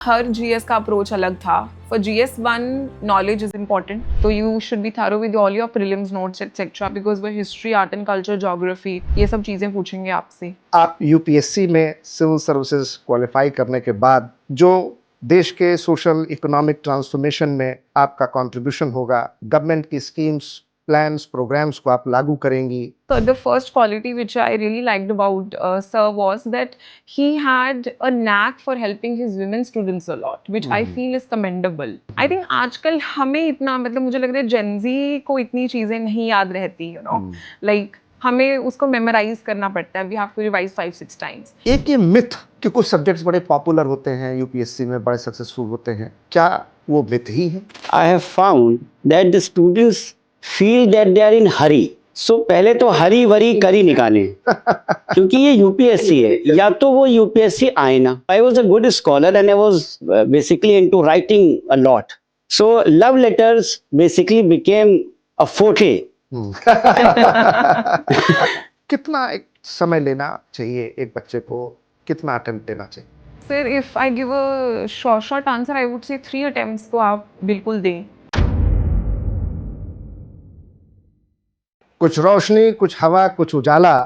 हर GS का approach अलग था. For GS1, knowledge is important. So you should be thorough with all your prelims notes etc. because वो history, art and culture, geography ये सब चीज़ें पूछेंगे आपसे. आप यूपीएससी में सिविल सर्विसेज क्वालिफाई करने के बाद जो देश के सोशल इकोनॉमिक ट्रांसफॉर्मेशन में आपका कंट्रीब्यूशन होगा, गवर्नमेंट की स्कीम्स, प्लान्स, प्रोग्राम्स को आप लागू करेंगी. So the first quality which I really liked about Sir was that he had a knack for helping his women students a lot, which I feel is commendable. I think आजकल हमें इतना मतलब मुझे लग रहा है Gen Z को इतनी चीज़ें नहीं याद रहती, you know, like हमें उसको मेमोराइज करना पड़ता है. We have to revise 5-6 times. एक ये मिथ कि कुछ सब्जेक्ट्स बड़े पॉपुलर होते हैं, यूपीएससी में बड़े सक्सेसफुल होते हैं, क्या वो मिथ ही है? I have found that the students feel that they are in hurry. So पहले तो हरी वरी करी निकालें क्योंकि ये यूपीएससी है, या तो वो यूपीएससी आए ना. I was a good scholar and I was basically into writing a lot. So love letters basically became a forte. कितना एक समय लेना चाहिए एक बच्चे को, कितना अटेम्प्ट लेना चाहिए? Sir, if I give a short answer, I would say 3 attempts तो आप बिल्कुल दें. कुछ रोशनी कुछ हवा कुछ उजाला,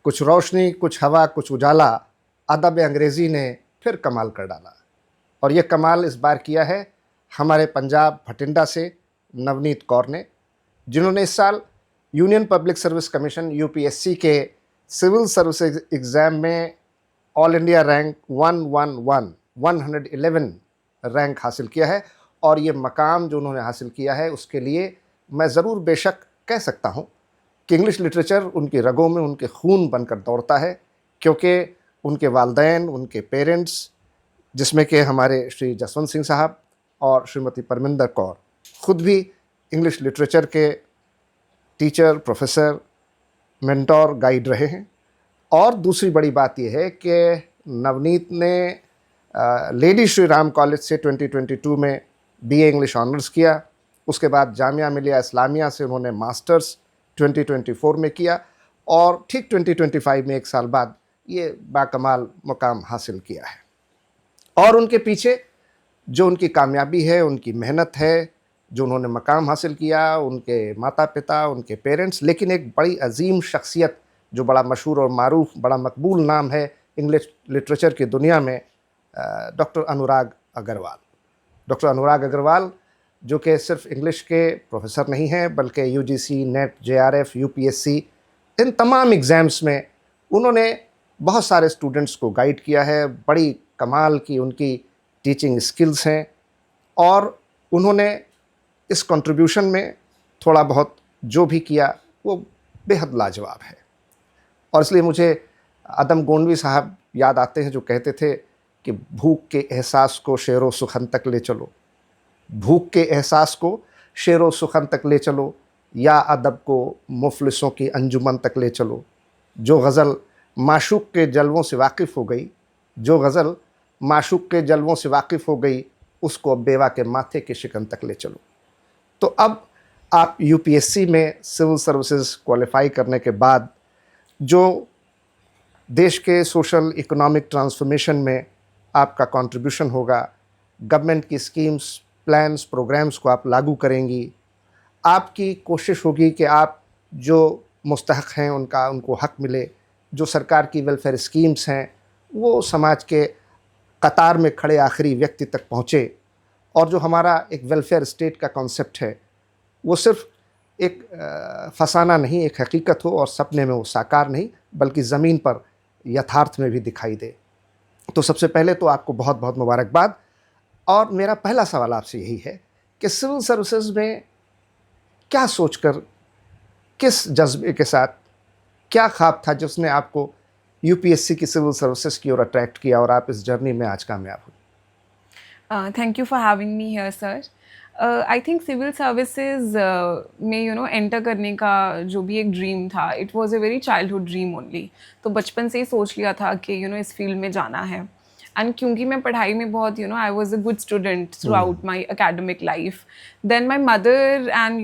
कुछ रोशनी कुछ हवा कुछ उजाला, अदब अंग्रेज़ी ने फिर कमाल कर डाला. और ये कमाल इस बार किया है हमारे पंजाब भटिंडा से नवनीत कौर ने, जिन्होंने इस साल union public service commission UPSC के सिविल सर्विस एग्ज़ाम में ऑल इंडिया रैंक 111 रैंक हासिल किया है. और ये मकाम जो उन्होंने हासिल किया है उसके लिए मैं ज़रूर बेशक कह सकता हूँ कि इंग्लिश लिटरेचर उनकी रगों में, उनके खून बनकर दौड़ता है, क्योंकि उनके वालदैन, उनके पेरेंट्स, जिसमें कि हमारे श्री जसवंत सिंह साहब और श्रीमती परमिंदर कौर ख़ुद भी इंग्लिश लिटरेचर के टीचर, प्रोफेसर, मेंटोर, गाइड रहे हैं. और दूसरी बड़ी बात यह है कि नवनीत ने लेडी श्री राम कॉलेज से 2022 में बीए इंग्लिश ऑनर्स किया. उसके बाद जामिया मिलिया इस्लामिया से उन्होंने मास्टर्स 2024 में किया और ठीक 2025 में एक साल बाद ये बाकमाल मुकाम हासिल किया है. और उनके पीछे जो उनकी कामयाबी है, उनकी मेहनत है, जो उन्होंने मकाम हासिल किया, उनके माता पिता, उनके पेरेंट्स, लेकिन एक बड़ी अजीम शख्सियत जो बड़ा मशहूर और मारूफ, बड़ा मकबूल नाम है इंग्लिश लिटरेचर की दुनिया में, डॉक्टर अनुराग अग्रवाल. डॉक्टर अनुराग अग्रवाल जो कि सिर्फ इंग्लिश के प्रोफेसर नहीं हैं बल्कि यूजीसी, नेट, जेआरएफ, यूपीएससी, इन तमाम एग्ज़ाम्स में उन्होंने बहुत सारे स्टूडेंट्स को गाइड किया है. बड़ी कमाल की उनकी टीचिंग स्किल्स हैं और उन्होंने इस कंट्रीब्यूशन में थोड़ा बहुत जो भी किया वो बेहद लाजवाब है. और इसलिए मुझे आदम गोंडवी साहब याद आते हैं जो कहते थे कि भूख के एहसास को शेरो सुखन तक ले चलो, भूख के एहसास को शेरो सुखन तक ले चलो, या अदब को मुफलिसों की अंजुमन तक ले चलो. जो गज़ल माशूक़ के जलवों से वाकिफ़ हो गई, जो गज़ल माशूक़ के जलवों से वाकिफ़ हो गई, उसको बेवा के माथे के शिकन तक ले चलो. तो अब आप यूपीएससी में सिविल सर्विसेज क्वालिफाई करने के बाद जो देश के सोशल इकोनॉमिक ट्रांसफॉर्मेशन में आपका कंट्रीब्यूशन होगा, गवर्नमेंट की स्कीम्स, प्लान्स, प्रोग्राम्स को आप लागू करेंगी. आपकी कोशिश होगी कि आप जो मुस्तहक़ हैं उनको हक़ मिले. जो सरकार की वेलफेयर स्कीम्स हैं वो समाज के कतार में खड़े आखिरी व्यक्ति तक पहुँचे. और जो हमारा एक वेलफेयर स्टेट का कॉन्सेप्ट है वो सिर्फ एक फसाना नहीं, एक हकीकत हो और सपने में वो साकार नहीं बल्कि ज़मीन पर यथार्थ में भी दिखाई दे. तो सबसे पहले तो आपको बहुत बहुत मुबारकबाद. और मेरा पहला सवाल आपसे यही है कि सिविल सर्विसेज में क्या सोचकर, किस जज्बे के साथ, क्या ख्वाब था जिसने आपको यूपीएससी की सिविल सर्विसेज की ओर अट्रैक्ट किया और आप इस जर्नी में आज कामयाब हुए? Thank you for having me here, sir. I think civil services में एंटर करने का जो भी एक ड्रीम था, it was a very childhood dream only. तो बचपन से ही सोच लिया था कि इस फील्ड में जाना है. एंड क्योंकि मैं पढ़ाई में बहुत I was a good student throughout my academic life. Then my mother and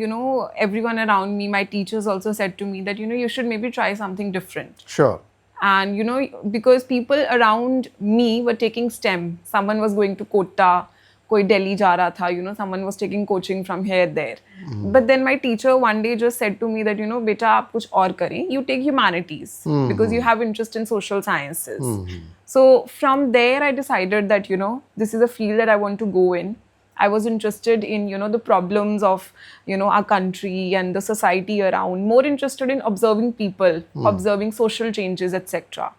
everyone around me, my teachers also said to me that you should maybe try something different. Sure. And because people around me were taking STEM, someone was going to Kota, कोई दिल्ली जा रहा था, someone was taking coaching from here there. But then my teacher one day just said to me that बेटा आप कुछ और करें, you take humanities because you have interest in social sciences. So from there I decided that this is a field that I want to go in. I was interested in the problems of our country and the society around, more interested in observing people, observing social changes, etc.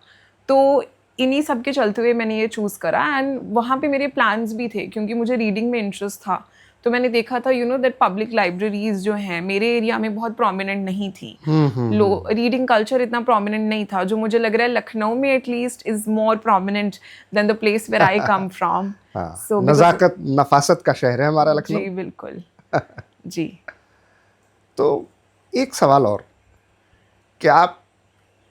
तो इन्हीं सब के चलते हुए मैंने ये choose करा, and वहाँ पे मेरे प्लान्स भी थे क्योंकि मुझे रीडिंग में इंटरेस्ट था. तो मैंने देखा था दैट पब्लिक लाइब्रेरीज जो हैं मेरे एरिया में बहुत प्रोमिनेंट नहीं थी. रीडिंग कल्चर इतना प्रोमिनेंट नहीं था, जो मुझे लग रहा है लखनऊ में at least is more prominent than the place where I come from. So नजाकत नफासत का शहर है हमारा लखनऊ. जी बिल्कुल. जी. तो एक सवाल और, कि आप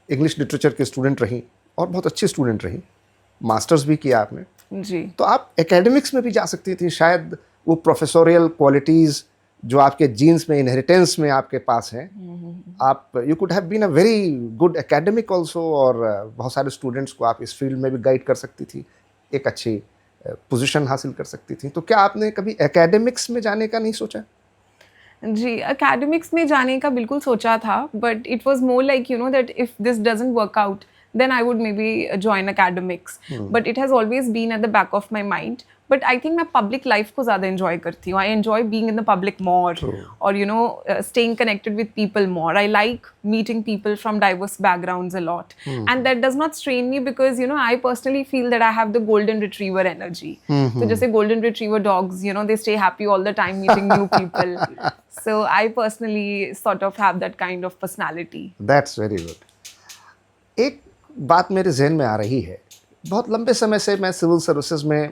इंग्लिश लिटरेचर के स्टूडेंट रही और बहुत अच्छी स्टूडेंट रही, मास्टर्स भी किया आपने, जी. तो आप एकेडमिक्स में भी जा सकती थी. शायद वो प्रोफेसोरियल क्वालिटीज़ जो आपके जीन्स में, इनहेरिटेंस में आपके पास हैं, आप you could have been a very good academic also, और बहुत सारे स्टूडेंट्स को आप इस फील्ड में भी गाइड कर सकती थी, एक अच्छी पोजीशन हासिल कर सकती थी. तो क्या आपने कभी एकेडमिक्स में जाने का नहीं सोचा? जी, एकेडमिक्स में जाने का बिल्कुल सोचा था, but it was more like that if this doesn't work out then I would maybe join academics. But it has always been at the back of my mind. But I think मैं public life को ज़्यादा enjoy करती हूँ. I enjoy being in the public more, or staying connected with people more. I like meeting people from diverse backgrounds a lot, and that does not strain me because I personally feel that I have the golden retriever energy. So जैसे golden retriever dogs, they stay happy all the time meeting new people. So I personally sort of have that kind of personality. That's very good. एक बात मेरे जहन में आ रही है, बहुत लंबे समय से मैं सिविल सर्विसेज में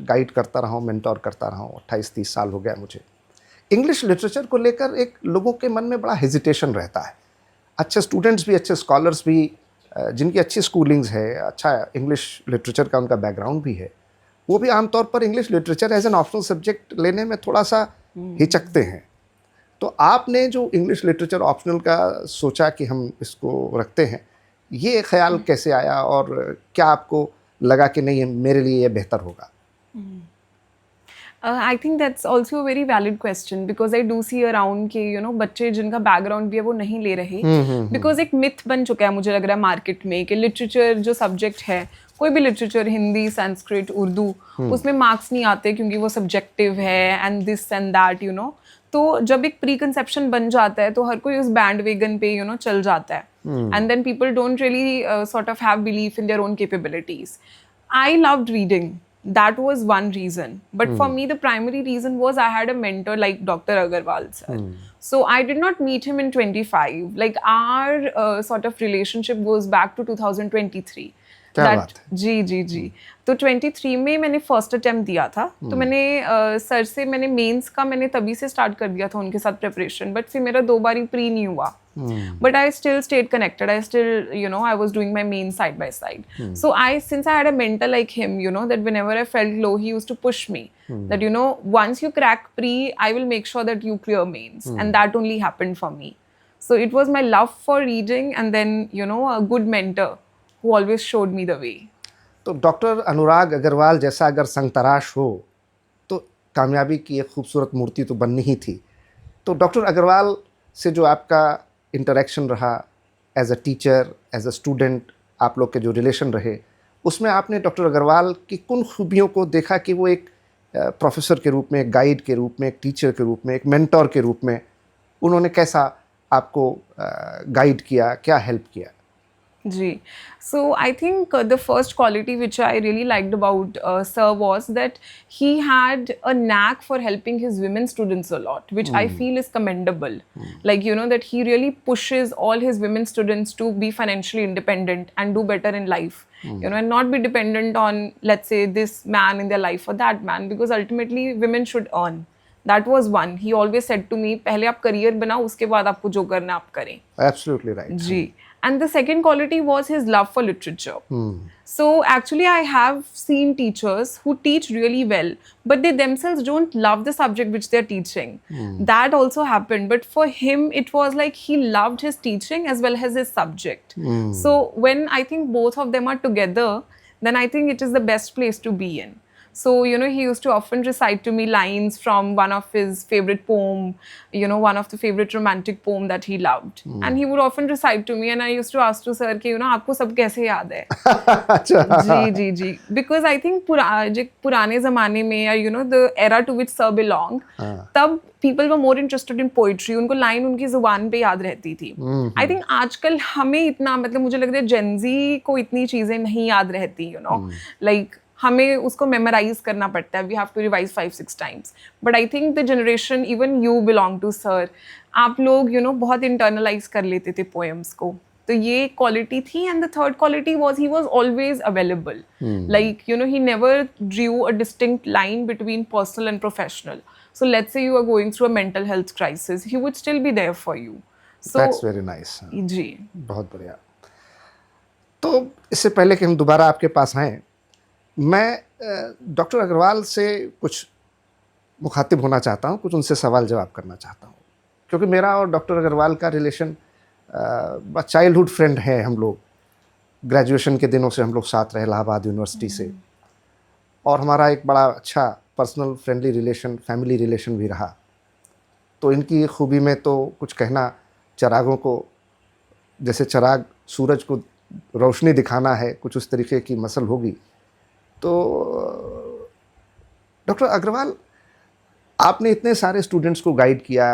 गाइड करता रहा हूँ, मेंटोर करता रहा हूँ, 28-30 साल हो गया मुझे. इंग्लिश लिटरेचर को लेकर एक लोगों के मन में बड़ा हेजिटेशन रहता है. अच्छे स्टूडेंट्स भी, अच्छे स्कॉलर्स भी, जिनकी अच्छी स्कूलिंग्स है, अच्छा इंग्लिश लिटरेचर का उनका बैकग्राउंड भी है, वो भी आमतौर पर English literature as an optional subject लेने में थोड़ा सा हिचकते हैं. तो आपने जो इंग्लिश लिटरेचर ऑप्शनल का सोचा कि हम इसको रखते हैं, ये ख्याल कैसे आया, और क्या आपको लगा कि नहीं मेरे लिए ये बेहतर होगा? I think that's also a very valid question because I do see around कि बच्चे जिनका बैकग्राउंड भी है वो नहीं ले रहे, because एक मिथ बन चुका है मुझे लग रहा है मार्केट में कि लिटरेचर जो सब्जेक्ट है, कोई भी लिटरेचर, हिंदी, संस्कृत, उर्दू, उसमें मार्क्स नहीं आते क्योंकि वो सब्जेक्टिव है एंड दिस एंड दैट तो जब एक प्री कंसेप्शन बन जाता है तो हर कोई उस बैंड वेगन पे चल जाता है, and then people don't really sort of have belief in their own capabilities. I loved reading. That was one reason. But for me, the primary reason was I had a mentor like Dr. Agarwal sir. So I did not meet him in 25. Like our sort of relationship goes back to 2023. क्या बात है? जी. तो 23 में मैंने first attempt दिया था. तो मैंने सर से मैंने मेंस का मैंने तभी से स्टार्ट कर दिया था उनके साथ प्रिपरेशन, बट फिर मेरा 2 बारी प्री नहीं हुआ. But I still stayed connected. I still, I was doing my main side by side. So since I had a mentor like him, that whenever I felt low, he used to push me. That, once you crack pre, I will make sure that you clear mains. And that only happened for me. So it was my love for reading and then, a good mentor who always showed me the way. तो doctor अनुराग अग्रवाल जैसा अगर संग तराश हो तो कामयाबी की एक खूबसूरत मूर्ति तो बननी ही थी. तो डॉक्टर अग्रवाल से जो आपका इंटरेक्शन रहा as a teacher, as a student, आप लोग के जो रिलेशन रहे, उसमें आपने डॉक्टर अग्रवाल की किन खूबियों को देखा कि वो एक प्रोफेसर के रूप में, एक गाइड के रूप में, एक टीचर के रूप में, एक मेंटोर के रूप में उन्होंने कैसा आपको गाइड किया, क्या हेल्प किया? जी. So I think the first quality which I really liked about sir was that he had a knack for helping his women students a lot, which I feel is commendable. Like, that he really pushes all his women students to be financially independent and do better in life. And not be dependent on, let's say, this man in their life or that man, because ultimately women should earn. That was one. He always said to me, पहले आप career बनाओ, उसके बाद आपको जो करना आप करें. Absolutely right. Ji. And the second quality was his love for literature. So actually, I have seen teachers who teach really well, but they themselves don't love the subject which they're teaching. That also happened. But for him, it was like he loved his teaching as well as his subject. So when I think both of them are together, then I think it is the best place to be in. So, you know, he used to often recite to me lines from one of his favorite poem, you know, one of the favorite romantic poem that he loved. And he would often recite to me, and I used to ask to sir कि, you know, आपको सब कैसे याद है? जी. Because I think पुराने ज़माने में, या you know, the era to which sir belonged, तब people were more interested in poetry. उनको line उनकी ज़ुबान पे याद रहती थी. I think आजकल हमें इतना, मतलब मुझे लगता है Gen Z को इतनी चीज़ें नहीं याद रहती, you know, like हमें उसको मेमोराइज करना पड़ता है. We have to revise 5-6 times. But I think the generation, even you belong to sir, आप लोग यू नो बहुत इंटरनलाइज कर लेते थे पोएम्स को. तो ये क्वालिटी थी. And the third quality was he was always available. Like you know he never drew a distinct line between personal and professional. So let's say you are going through a mental health crisis, he would still be there for you. So that's very nice. जी, बहुत बढ़िया. तो इससे पहले कि हम दोबारा आपके पास आएँ, मैं डॉक्टर अग्रवाल से कुछ मुखातिब होना चाहता हूँ, कुछ उनसे सवाल जवाब करना चाहता हूँ, क्योंकि मेरा और डॉक्टर अग्रवाल का रिलेशन चाइल्डहुड फ्रेंड है. हम लोग ग्रेजुएशन के दिनों से हम लोग साथ रहे इलाहाबाद यूनिवर्सिटी से, और हमारा एक बड़ा अच्छा personal friendly relation, family relation भी रहा. तो इनकी खूबी में तो कुछ कहना, चिरागों को, जैसे चिराग सूरज को रोशनी दिखाना है, कुछ उस तरीके की मसल होगी. तो डॉक्टर अग्रवाल, आपने इतने सारे स्टूडेंट्स को गाइड किया,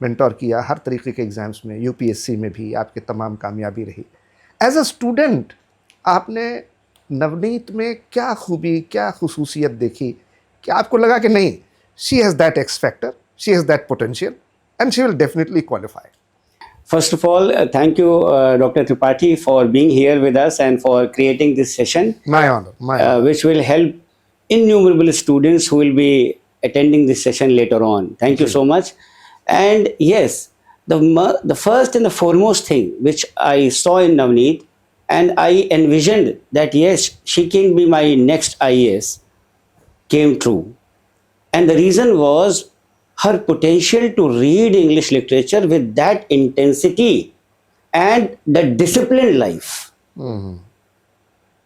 मेंटोर किया हर तरीके के एग्ज़ाम्स में, यूपीएससी में भी आपकी तमाम कामयाबी रही. एज अ स्टूडेंट आपने नवनीत में क्या खूबी, क्या खुसूसियत देखी कि आपको लगा कि नहीं, she has that x factor, she has that potential and she will definitely qualify? First of all, thank you, Dr. Tripathi, for being here with us and for creating this session. My honor. My honor. Which will help innumerable students who will be attending this session later on. Thank you so much. And yes, the first and the foremost thing which I saw in Navneet, and I envisioned that yes, she can be my next IAS, came true. And the reason was her potential to read English literature with that intensity and the disciplined life.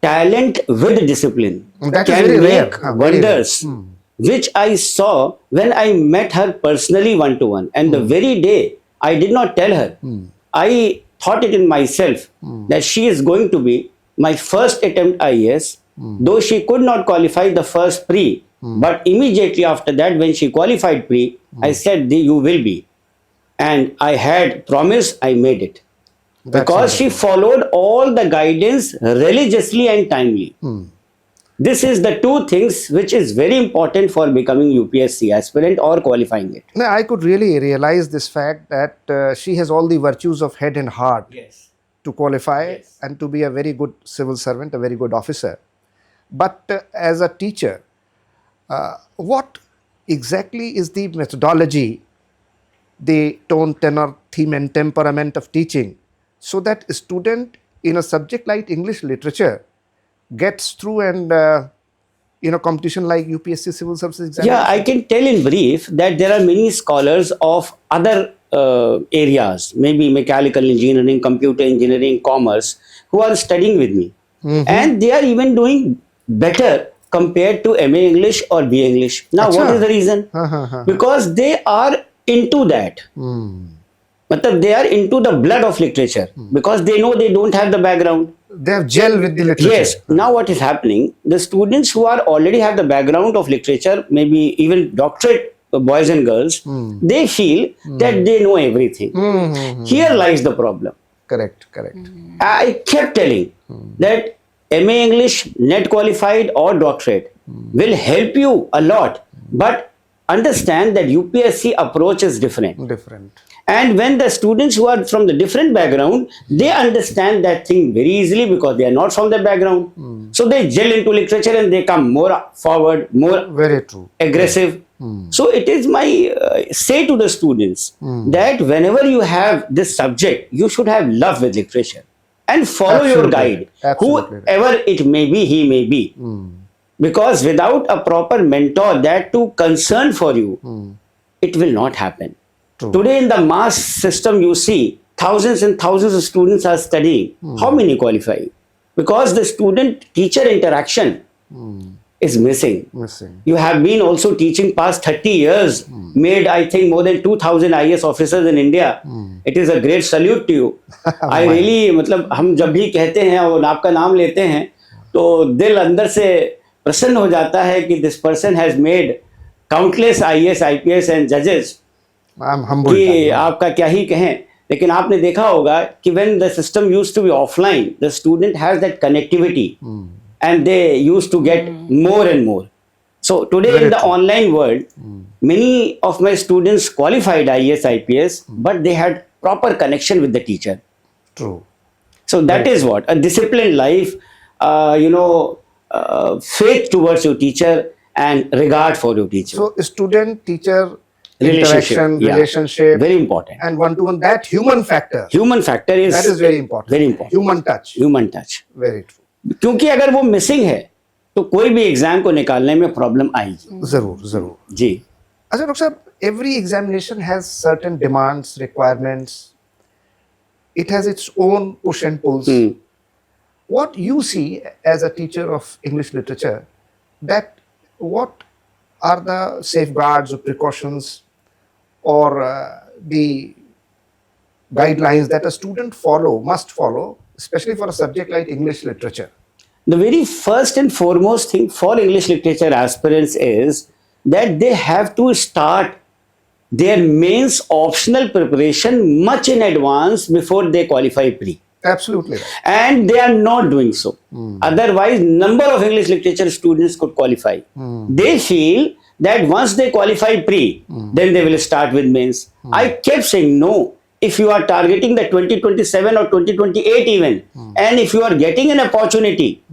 Talent with discipline That is can very rare. make Very wonders, rare. which I saw when I met her personally one-to-one. And the very day, I did not tell her. I thought it in myself that she is going to be my first attempt IAS, though she could not qualify the first pre. But immediately after that, when she qualified pre, I said, you will be. And I had promised, I made it. Because she followed all the guidance religiously and timely. This is the two things which is very important for becoming UPSC aspirant or qualifying it. No, I could really realize this fact that she has all the virtues of head and heart to qualify and to be a very good civil servant, a very good officer. But as a teacher, what exactly is the methodology, the tone, tenor, theme and temperament of teaching, so that a student in a subject like English literature gets through and in a competition like UPSC Civil Service exam? Yeah, I can tell in brief that there are many scholars of other areas, maybe mechanical engineering, computer engineering, commerce, who are studying with me. And they are even doing better compared to MA English or BA English. Now, what is the reason? Because they are into that. Matlab, they are into the blood of literature because they know they don't have the background. They have gel with the literature. Yes. Now what is happening? The students who are already have the background of literature, maybe even doctorate boys and girls, they feel that they know everything. Here lies the problem. Correct, correct. I kept telling that MA English, net qualified or doctorate will help you a lot, but understand that UPSC approach is different. Different. And when the students who are from the different background, they understand that thing very easily because they are not from the background. So they gel into literature and they come more forward, more Very true. aggressive, So it is my say to the students that whenever you have this subject, you should have love with literature and follow your Absolutely guide, right. Absolutely right. whoever it may be, he may be. Because without a proper mentor that too concerned for you, it will not happen. True. Today in the mass system, you see thousands and thousands of students are studying. How many qualify? Because the student teacher interaction is missing. You have been also teaching past 30 years, made I think more than 2000 IAS officers in India. It is a great salute to you. I really, मतलब हम जब भी कहते हैं और आपका नाम लेते हैं तो दिल अंदर से प्रसन्न हो जाता है कि this person has made countless IAS, IPS and judges. I'm humbled. कि आपका क्या ही कहें, लेकिन आपने देखा होगा कि when the system used to be offline, the student has that connectivity and they used to get more and more. So today Very in the true. online world, many of my students qualified IAS, IPS, but they had proper connection with the teacher. True. So that is what a disciplined life, faith towards your teacher and regard for your teacher. So student teacher Relationship, interaction, yeah. relationship, Very important. and one-to-one, that human factor, Human factor is that is very important. Very important. Human touch. Human touch. Very true. क्योंकि अगर वो missing है तो कोई भी exam को निकालने में प्रॉब्लम आएगी. जरूर जरूर. जी. अच्छा डॉक्टर साहब, every examination has certain demands, requirements. It has its own push and pulls. What you see as a teacher of English literature, that what are the safeguards or precautions or the guidelines that a student must follow, especially for a subject like English literature? The very first and foremost thing for English literature aspirants is that they have to start their mains optional preparation much in advance before they qualify pre. Absolutely right. And they are not doing so. Otherwise, number of English literature students could qualify. They feel that once they qualify pre, then they will start with mains. I kept saying no. If you are targeting the 2027 or 2028 even, and if you are getting an opportunity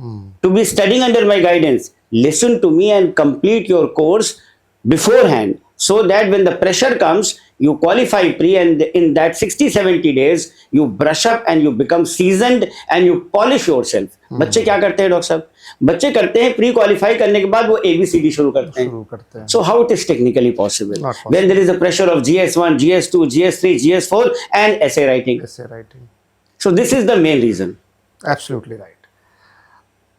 to be studying under my guidance, listen to me and complete your course beforehand, so that when the pressure comes, you qualify pre, and in that 60-70 days, you brush up and you become seasoned and you polish yourself. बच्चे क्या करते हैं doctor साहब? बच्चे करते हैं pre qualify करने के बाद वो ABCD शुरू करते हैं. So how it is technically possible? Not possible. When there is a pressure of GS1, GS2, GS3, GS4 and essay writing. Essay writing. So this is the main reason. Absolutely right.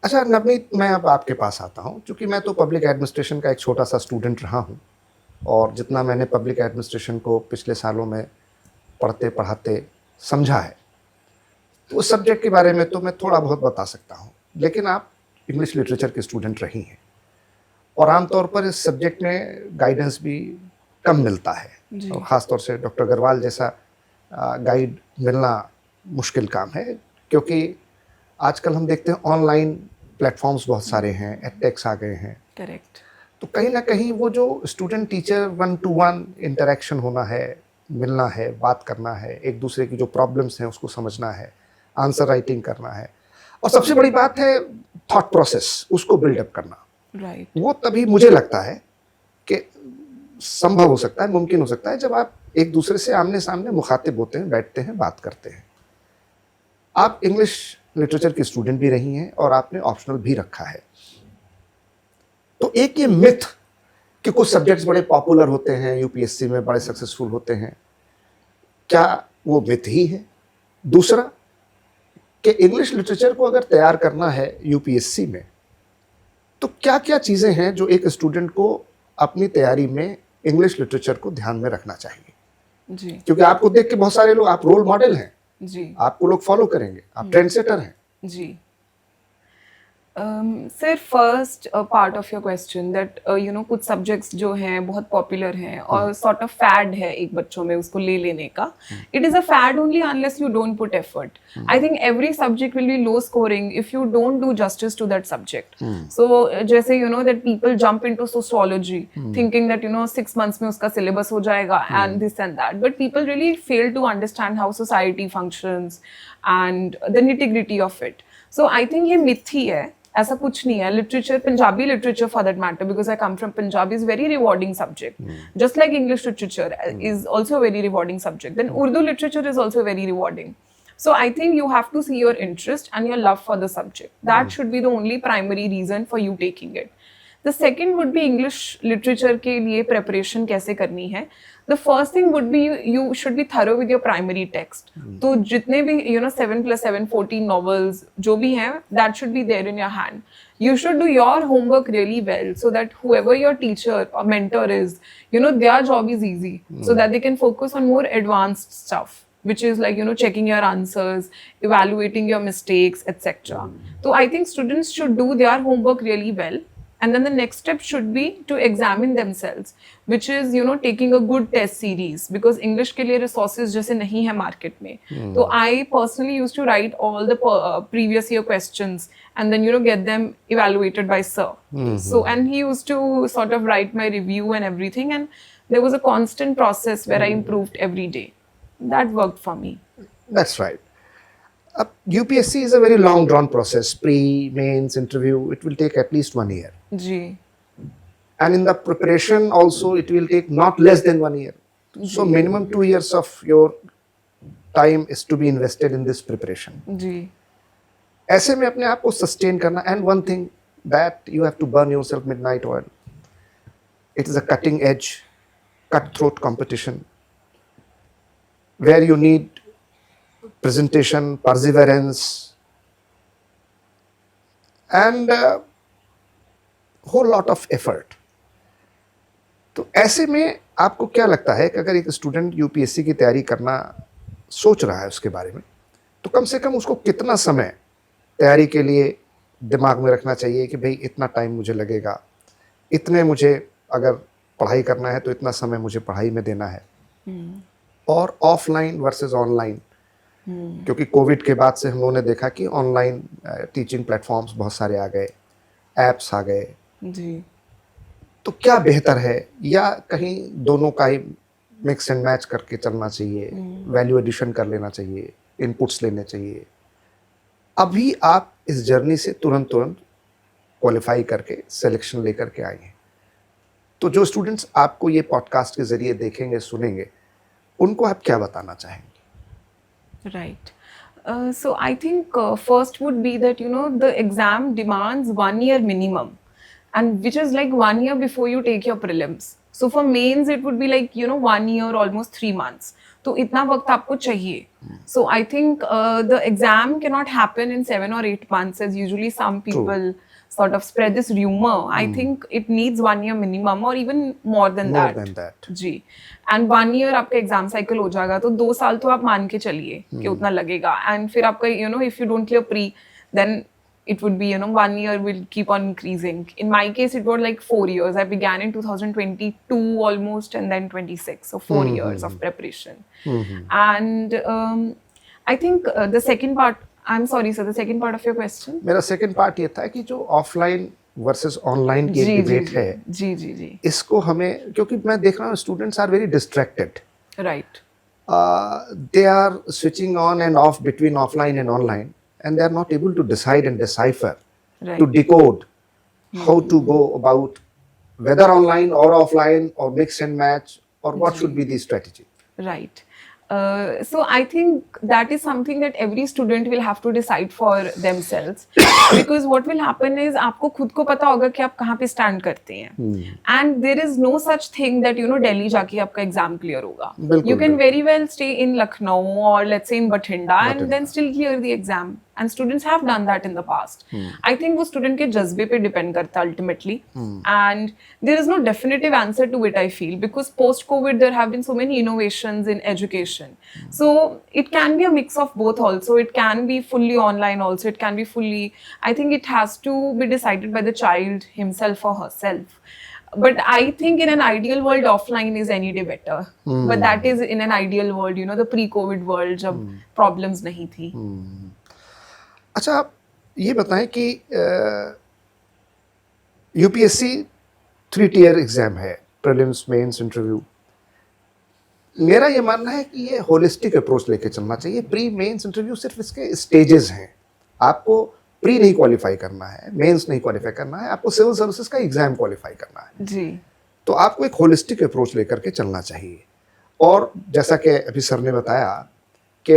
अच्छा नवनीत, मैं अब आपके पास आता हूँ, क्योंकि मैं तो public administration का एक छोटा सा स्टूडेंट रहा हूँ, और जितना मैंने पब्लिक एडमिनिस्ट्रेशन को पिछले सालों में पढ़ते पढ़ाते समझा है, तो उस सब्जेक्ट के बारे में तो मैं थोड़ा बहुत बता सकता हूँ. लेकिन आप इंग्लिश लिटरेचर के स्टूडेंट रही हैं, और आमतौर पर इस सब्जेक्ट में गाइडेंस भी कम मिलता है, और ख़ासतौर से डॉक्टर अग्रवाल जैसा गाइड मिलना मुश्किल काम है, क्योंकि आजकल हम देखते हैं ऑनलाइन प्लेटफॉर्म्स बहुत सारे हैं, एडटेक्स आ गए हैं. करेक्ट. तो कहीं ना कहीं वो जो स्टूडेंट टीचर 1-to-1 इंटरेक्शन होना है, मिलना है, बात करना है, एक दूसरे की जो प्रॉब्लम्स हैं उसको समझना है, आंसर राइटिंग करना है, और सबसे बड़ी बात है थॉट प्रोसेस, उसको बिल्डअप करना. राइट. वो तभी मुझे लगता है कि संभव हो सकता है, मुमकिन हो सकता है, जब आप एक दूसरे से आमने सामने मुखातिब होते हैं, बैठते हैं, बात करते हैं. आप इंग्लिश लिटरेचर की स्टूडेंट भी रही हैं और आपने ऑप्शनल भी रखा है. तो एक ये मिथ कि कुछ सब्जेक्ट्स बड़े पॉपुलर होते हैं, यूपीएससी में बड़े सक्सेसफुल होते हैं, क्या वो मिथ ही है? दूसरा कि इंग्लिश लिटरेचर को अगर तैयार करना है यूपीएससी में, तो क्या क्या चीज़ें हैं जो एक स्टूडेंट को अपनी तैयारी में इंग्लिश लिटरेचर को ध्यान में रखना चाहिए? जी. क्योंकि आपको देख के बहुत सारे लोग, आप रोल मॉडल हैं, जी. आपको लोग फॉलो करेंगे, आप ट्रेंड सेटर हैं. जी. Sir, first part of your question that कुछ सब्जेक्ट्स जो हैं बहुत पॉपुलर हैं और सॉर्ट ऑफ फैड है एक बच्चों में उसको ले लेने का. It is a fad only unless you don't put effort. I think every subject will be low scoring if you don't do justice to that subject. So जैसे that people jump into sociology thinking that 6 months में उसका syllabus हो जाएगा and this and that, but people really fail to understand how society functions and the nitty-gritty of it. So I think ये myth ही है ऐसा कुछ नहीं है. Literature, Punjabi literature for that matter, because I come from Punjab, is very rewarding subject. Just like English literature is also a very rewarding subject, then Urdu literature is also very rewarding. So I think you have to see your interest and your love for the subject. That should be the only primary reason for you taking it. The second would be English literature के लिए preparation कैसे करनी है. The first thing would be you should be thorough with your primary text. तो जितने भी 7 + 7 14 novels जो भी हैं, that should be there in your hand. You should do your homework really well so that whoever your teacher or mentor is, their job is easy, so that they can focus on more advanced stuff, which is like checking your answers, evaluating your mistakes, etc. So I think students should do their homework really well. And then the next step should be to examine themselves, which is taking a good test series, because English के लिए resources जैसे नहीं है market में. So I personally used to write all the previous year questions and then get them evaluated by sir. So and he used to sort of write my review and everything, and there was a constant process where I improved every day. That worked for me. That's right. UPSC is a very long drawn process. Pre, mains, interview, it will take at least 1 year. Ji. And in the preparation also, it will take not less than 1 year. So minimum 2 years of your time is to be invested in this preparation. जी. ऐसे में अपने आप को sustain करना, and one thing that you have to burn yourself midnight oil. It is a cutting edge, cutthroat competition where you need presentation, perseverance, and whole lot of effort. तो ऐसे में आपको क्या लगता है कि अगर एक स्टूडेंट यूपीएससी की तैयारी करना सोच रहा है उसके बारे में, तो कम से कम उसको कितना समय तैयारी के लिए दिमाग में रखना चाहिए कि भाई इतना टाइम मुझे लगेगा, इतने मुझे अगर पढ़ाई करना है तो इतना समय मुझे पढ़ाई में देना है. और ऑफलाइन वर्सेस ऑनलाइन, क्योंकि कोविड के बाद से हम लोगों ने देखा कि ऑनलाइन टीचिंग प्लेटफॉर्म्स बहुत सारे आ गए, एप्स आ गए जी. तो क्या बेहतर है, या कहीं दोनों का ही मिक्स एंड मैच करके चलना चाहिए, वैल्यू एडिशन कर लेना चाहिए, इनपुट्स लेने चाहिए? अभी आप इस जर्नी से तुरंत क्वालिफाई करके सिलेक्शन लेकर के आए हैं, तो जो स्टूडेंट्स आपको ये पॉडकास्ट के जरिए देखेंगे, सुनेंगे, उनको आप क्या बताना चाहेंगे? Right. So I think first would be that the exam demands 1 year minimum, and which is like 1 year before you take your prelims. So for mains it would be like 1 year, almost 3 months. तो इतना वक्त आपको चाहिए. So I think the exam cannot happen in 7 or 8 months as usually some people sort of spread this rumor. I think it needs 1 year minimum or even more than that. जी. And 1 year आपका exam cycle हो जाएगा, तो 2 साल तो आप मान के चलिए कि उतना लगेगा. एंड फिर आपका if you don't clear pre, then it would be 1 year will keep on increasing. In my case it was like 4 years. I began in 2022 almost, and then 26, so 4 years of preparation. And I think the second part, I'm sorry sir, the second part of your question. मेरा second part ये था कि जो offline versus online की debate है, जी इसको हमें, क्योंकि मैं देख रहा हूँ students are very distracted. Right. They are switching on and off between offline and online, and they are not able to decide and decipher, to decode how to go about whether online or offline or mix and match, or what should be the strategy. Right. So I think that is something that every student will have to decide for themselves, because what will happen is आपको खुद को पता होगा कि आप कहाँ पे stand करते हैं, and there is no such thing that Delhi जाके आपका exam clear होगा. You can very well stay in Lucknow or let's say in Bathinda and then still clear the exam. And students have done that in the past. I think वो student के जज्बे पे depend करता है ultimately. And there is no definitive answer to it, I feel, because post-COVID there have been so many innovations in education. So it can be a mix of both also. It can be fully online also. It can be fully, I think it has to be decided by the child himself or herself. But I think in an ideal world, offline is any day better. But that is in an ideal world, the pre-COVID world, जब problems नहीं थी. अच्छा, आप ये बताएं कि UPSC 3 tier exam है, prelims, mains, interview. मेरा ये मानना है कि ये होलिस्टिक अप्रोच लेके चलना चाहिए. प्री, मेंस, इंटरव्यू सिर्फ इसके स्टेजेस हैं. आपको प्री नहीं क्वालिफाई करना है, मेंस नहीं क्वालिफाई करना है, आपको सिविल सर्विसेज का एग्जाम क्वालिफाई करना है। जी। तो आपको एक होलिस्टिक अप्रोच लेकर के चलना चाहिए। और जैसा कि अभी सर ने बताया कि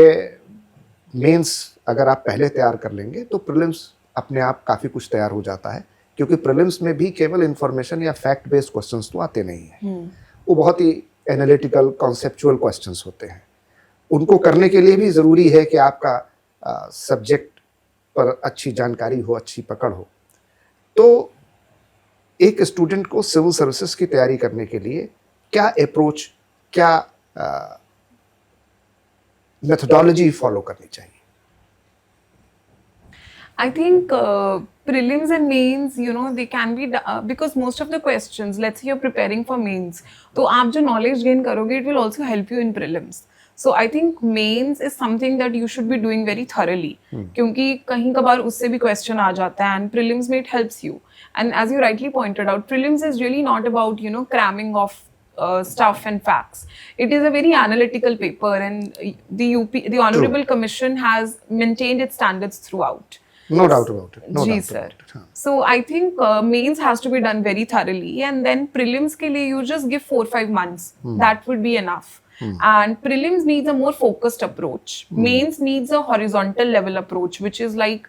मेंस अगर आप पहले तैयार कर लेंगे तो प्रीलिम्स अपने आप काफ़ी कुछ तैयार हो जाता है, क्योंकि प्रीलिम्स में भी केवल इंफॉर्मेशन या फैक्ट बेस्ड क्वेश्चंस तो आते नहीं हैं, वो बहुत ही एनालिटिकल कॉन्सेप्चुअल क्वेश्चंस होते हैं। उनको करने के लिए भी ज़रूरी है कि आपका सब्जेक्ट पर अच्छी जानकारी हो, अच्छी पकड़ हो। तो एक स्टूडेंट को सिविल सर्विसेज की तैयारी करने के लिए क्या अप्रोच, क्या मेथोडोलॉजी फॉलो करनी चाहिए? I think prelims and mains, you know, they can be because most of the questions, let's say you're preparing for mains, तो आप जो knowledge gain करोगे, it will also help you in prelims. So I think mains is something that you should be doing very thoroughly, क्योंकि कहीं कभार उससे भी question आ जाता है, and prelims में it helps you. And as you rightly pointed out, prelims is really not about, you know, cramming of stuff and facts. It is a very analytical paper, and the Honorable Commission has maintained its standards throughout. No doubt about it. No ji doubt sir. about it. हाँ. So I think mains has to be done very thoroughly, and then prelims के लिए you just give 4-5 months. That would be enough. And prelims needs a more focused approach. Mains needs a horizontal level approach, which is like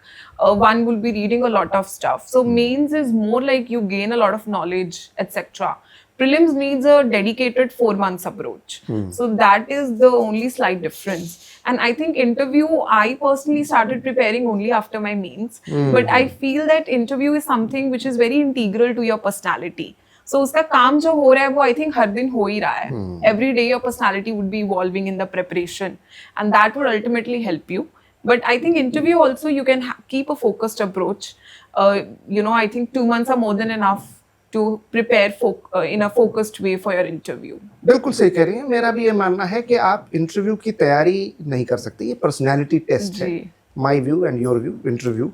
one will be reading a lot of stuff. So mains is more like you gain a lot of knowledge, etc. Prelims needs a dedicated 4 months approach. So that is the only slight difference. And I think interview, I personally started preparing only after my mains. But I feel that interview is something which is very integral to your personality. So उसका काम जो हो रहा है वो I think हर दिन हो ही रहा है. Every day your personality would be evolving in the preparation, and that would ultimately help you. But I think interview also you can keep a focused approach. You know, I think 2 months are more than enough to prepare in a focused way for your interview. बिल्कुल सही कह रही हैं। मेरा भी ये मानना है कि आप इंटरव्यू की तैयारी नहीं कर सकते, ये पर्सनैलिटी टेस्ट है। My view and your view interview.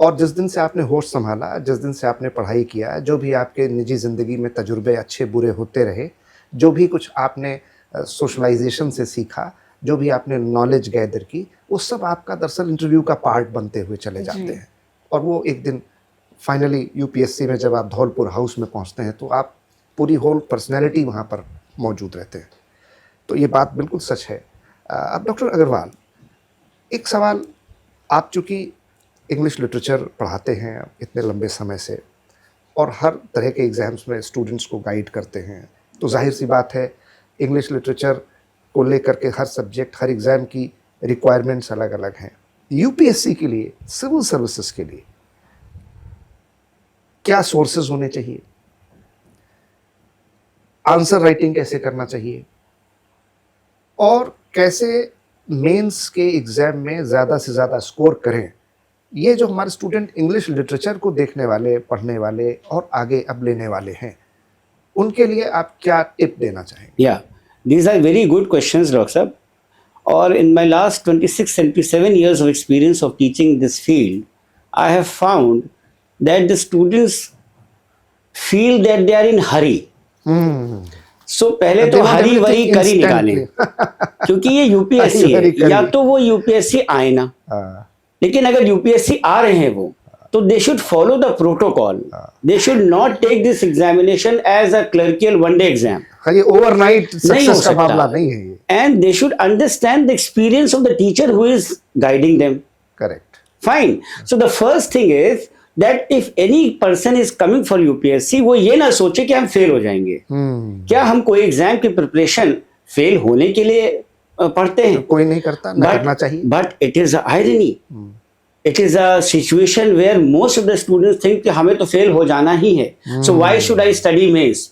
और जिस दिन से आपने होश संभाला, जिस दिन से आपने पढ़ाई किया, जो भी आपके निजी ज़िंदगी में तजुर्बे अच्छे बुरे होते रहे, जो भी कुछ आपने सोशलाइजेशन से सीखा, जो भी आपने नॉलेज गैदर की, वो सब आपका दरअसल इंटरव्यू का पार्ट बनते हुए चले जाते हैं। और वो एक दिन फाइनली यूपीएससी में जब आप धौलपुर हाउस में पहुंचते हैं तो आप पूरी होल पर्सनैलिटी वहाँ पर मौजूद रहते हैं। तो ये बात बिल्कुल सच है। अब डॉक्टर अग्रवाल, एक सवाल, आप चूँकि इंग्लिश लिटरेचर पढ़ाते हैं इतने लंबे समय से और हर तरह के एग्ज़ाम्स में स्टूडेंट्स को गाइड करते हैं, तो जाहिर सी बात है इंग्लिश लिटरेचर को लेकर के हर सब्जेक्ट, हर एग्ज़ाम की रिक्वायरमेंट्स अलग अलग हैं। यूपीएससी के लिए, सिविल सर्विसेज के लिए क्या सोर्सेज होने चाहिए, आंसर राइटिंग कैसे करना चाहिए, और कैसे मेंस के एग्जाम में ज़्यादा से ज़्यादा स्कोर करें, ये जो हमारे स्टूडेंट इंग्लिश लिटरेचर को देखने वाले, पढ़ने वाले और आगे अब लेने वाले हैं, उनके लिए आप क्या टिप देना चाहेंगे? या these are very good questions doctor साहब। और in my last 26-27 years of experience of teaching this field, I have found that the students feel that they are in hurry. So पहले तो हरी वरी करी निकालें, क्योंकि ये यूपीएससी है, या तो वो यूपीएससी आए ना, लेकिन अगर यूपीएससी आ रहे हैं वो, तो they should follow the protocol. They should not take this examination as a clerical one day exam. ये ओवरनाइट सक्सेस का मामला नहीं है ये। And they should understand the experience of the teacher who is guiding them. Correct, fine. So the first thing is that if any person is coming for UPSC, वो ये ना सोचे कि हम फेल हो जाएंगे। क्या हम कोई एग्जाम की प्रिपरेशन फेल होने के लिए पढ़ते हैं? कोई नहीं करता, ना करना चाहिए। But it is a irony. It is a situation where most of the students think कि हमें तो फेल हो जाना ही है। So why should I study mains?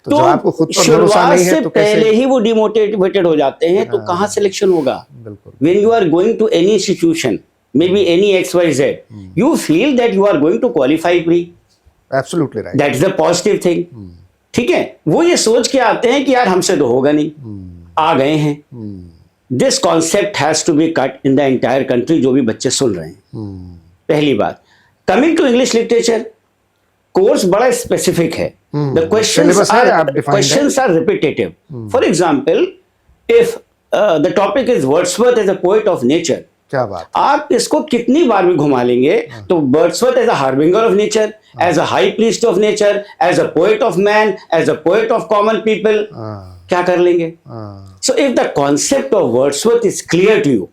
तो आपको खुद पर भरोसा नहीं है तो पहले ही वो डिमोटिवेटेड हो जाते हैं, तो कहाँ सिलेक्शन होगा? When you are going to any institution, maybe any XYZ, you feel that you are going to qualify pre. Absolutely right. That's the positive thing. ठीक है, वो ये सोच के आते हैं कि यार हमसे तो होगा नहीं, आ गए हैं। This concept has to be cut in the entire country, जो भी बच्चे सुन रहे हैं। पहली बात। Coming to English literature, course बड़ा स्पेसिफिक है। The questions are repetitive. For example, if the topic is Wordsworth as a poet of nature, क्या बात। आप इसको कितनी बार भी घुमा लेंगे तो Wordsworth as a harbinger of nature, as a high priest of nature, as a poet of man, as a poet of common people, क्या कर लेंगे? So if the concept of Wordsworth is clear to you,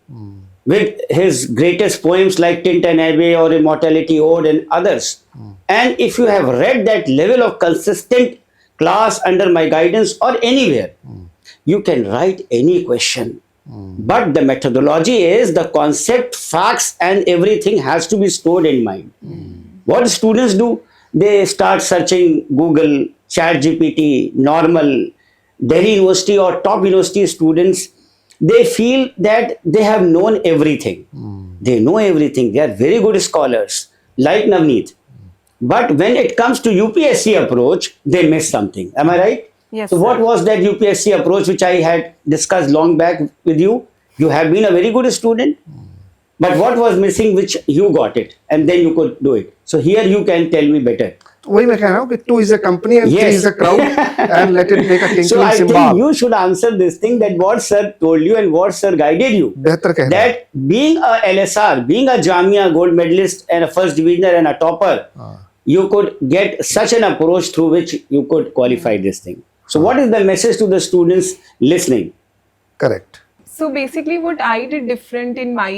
with his greatest poems like Tintin Abbey or Immortality Ode and others, and if you have read that level of consistent class under my guidance or anywhere, you can write any question. But the methodology is the concept, facts, and everything has to be stored in mind. What students do? They start searching Google, ChatGPT, normal, Delhi University or top university students, they feel that they have known everything. They know everything. They are very good scholars, like Navneet. But when it comes to UPSC approach, they miss something. Am I right? Yes, So what sir. was that UPSC approach which I had discussed long back with you? You have been a very good student. But what was missing which you got it and then you could do it? So here you can tell me better. तो वही मैं कह रहा हूँ कि two is a company and three Yes. Is a crowd and let it make a So tinkling I think symbol. you should answer this thing that what sir told you and what sir guided you. बेहतर कह रहे हैं। That being a LSR, being a Jamia gold medalist and a first divisioner and a topper, you could get such an approach through which you could qualify this thing. So what is the message to the students listening? Correct. So basically, what I did different in my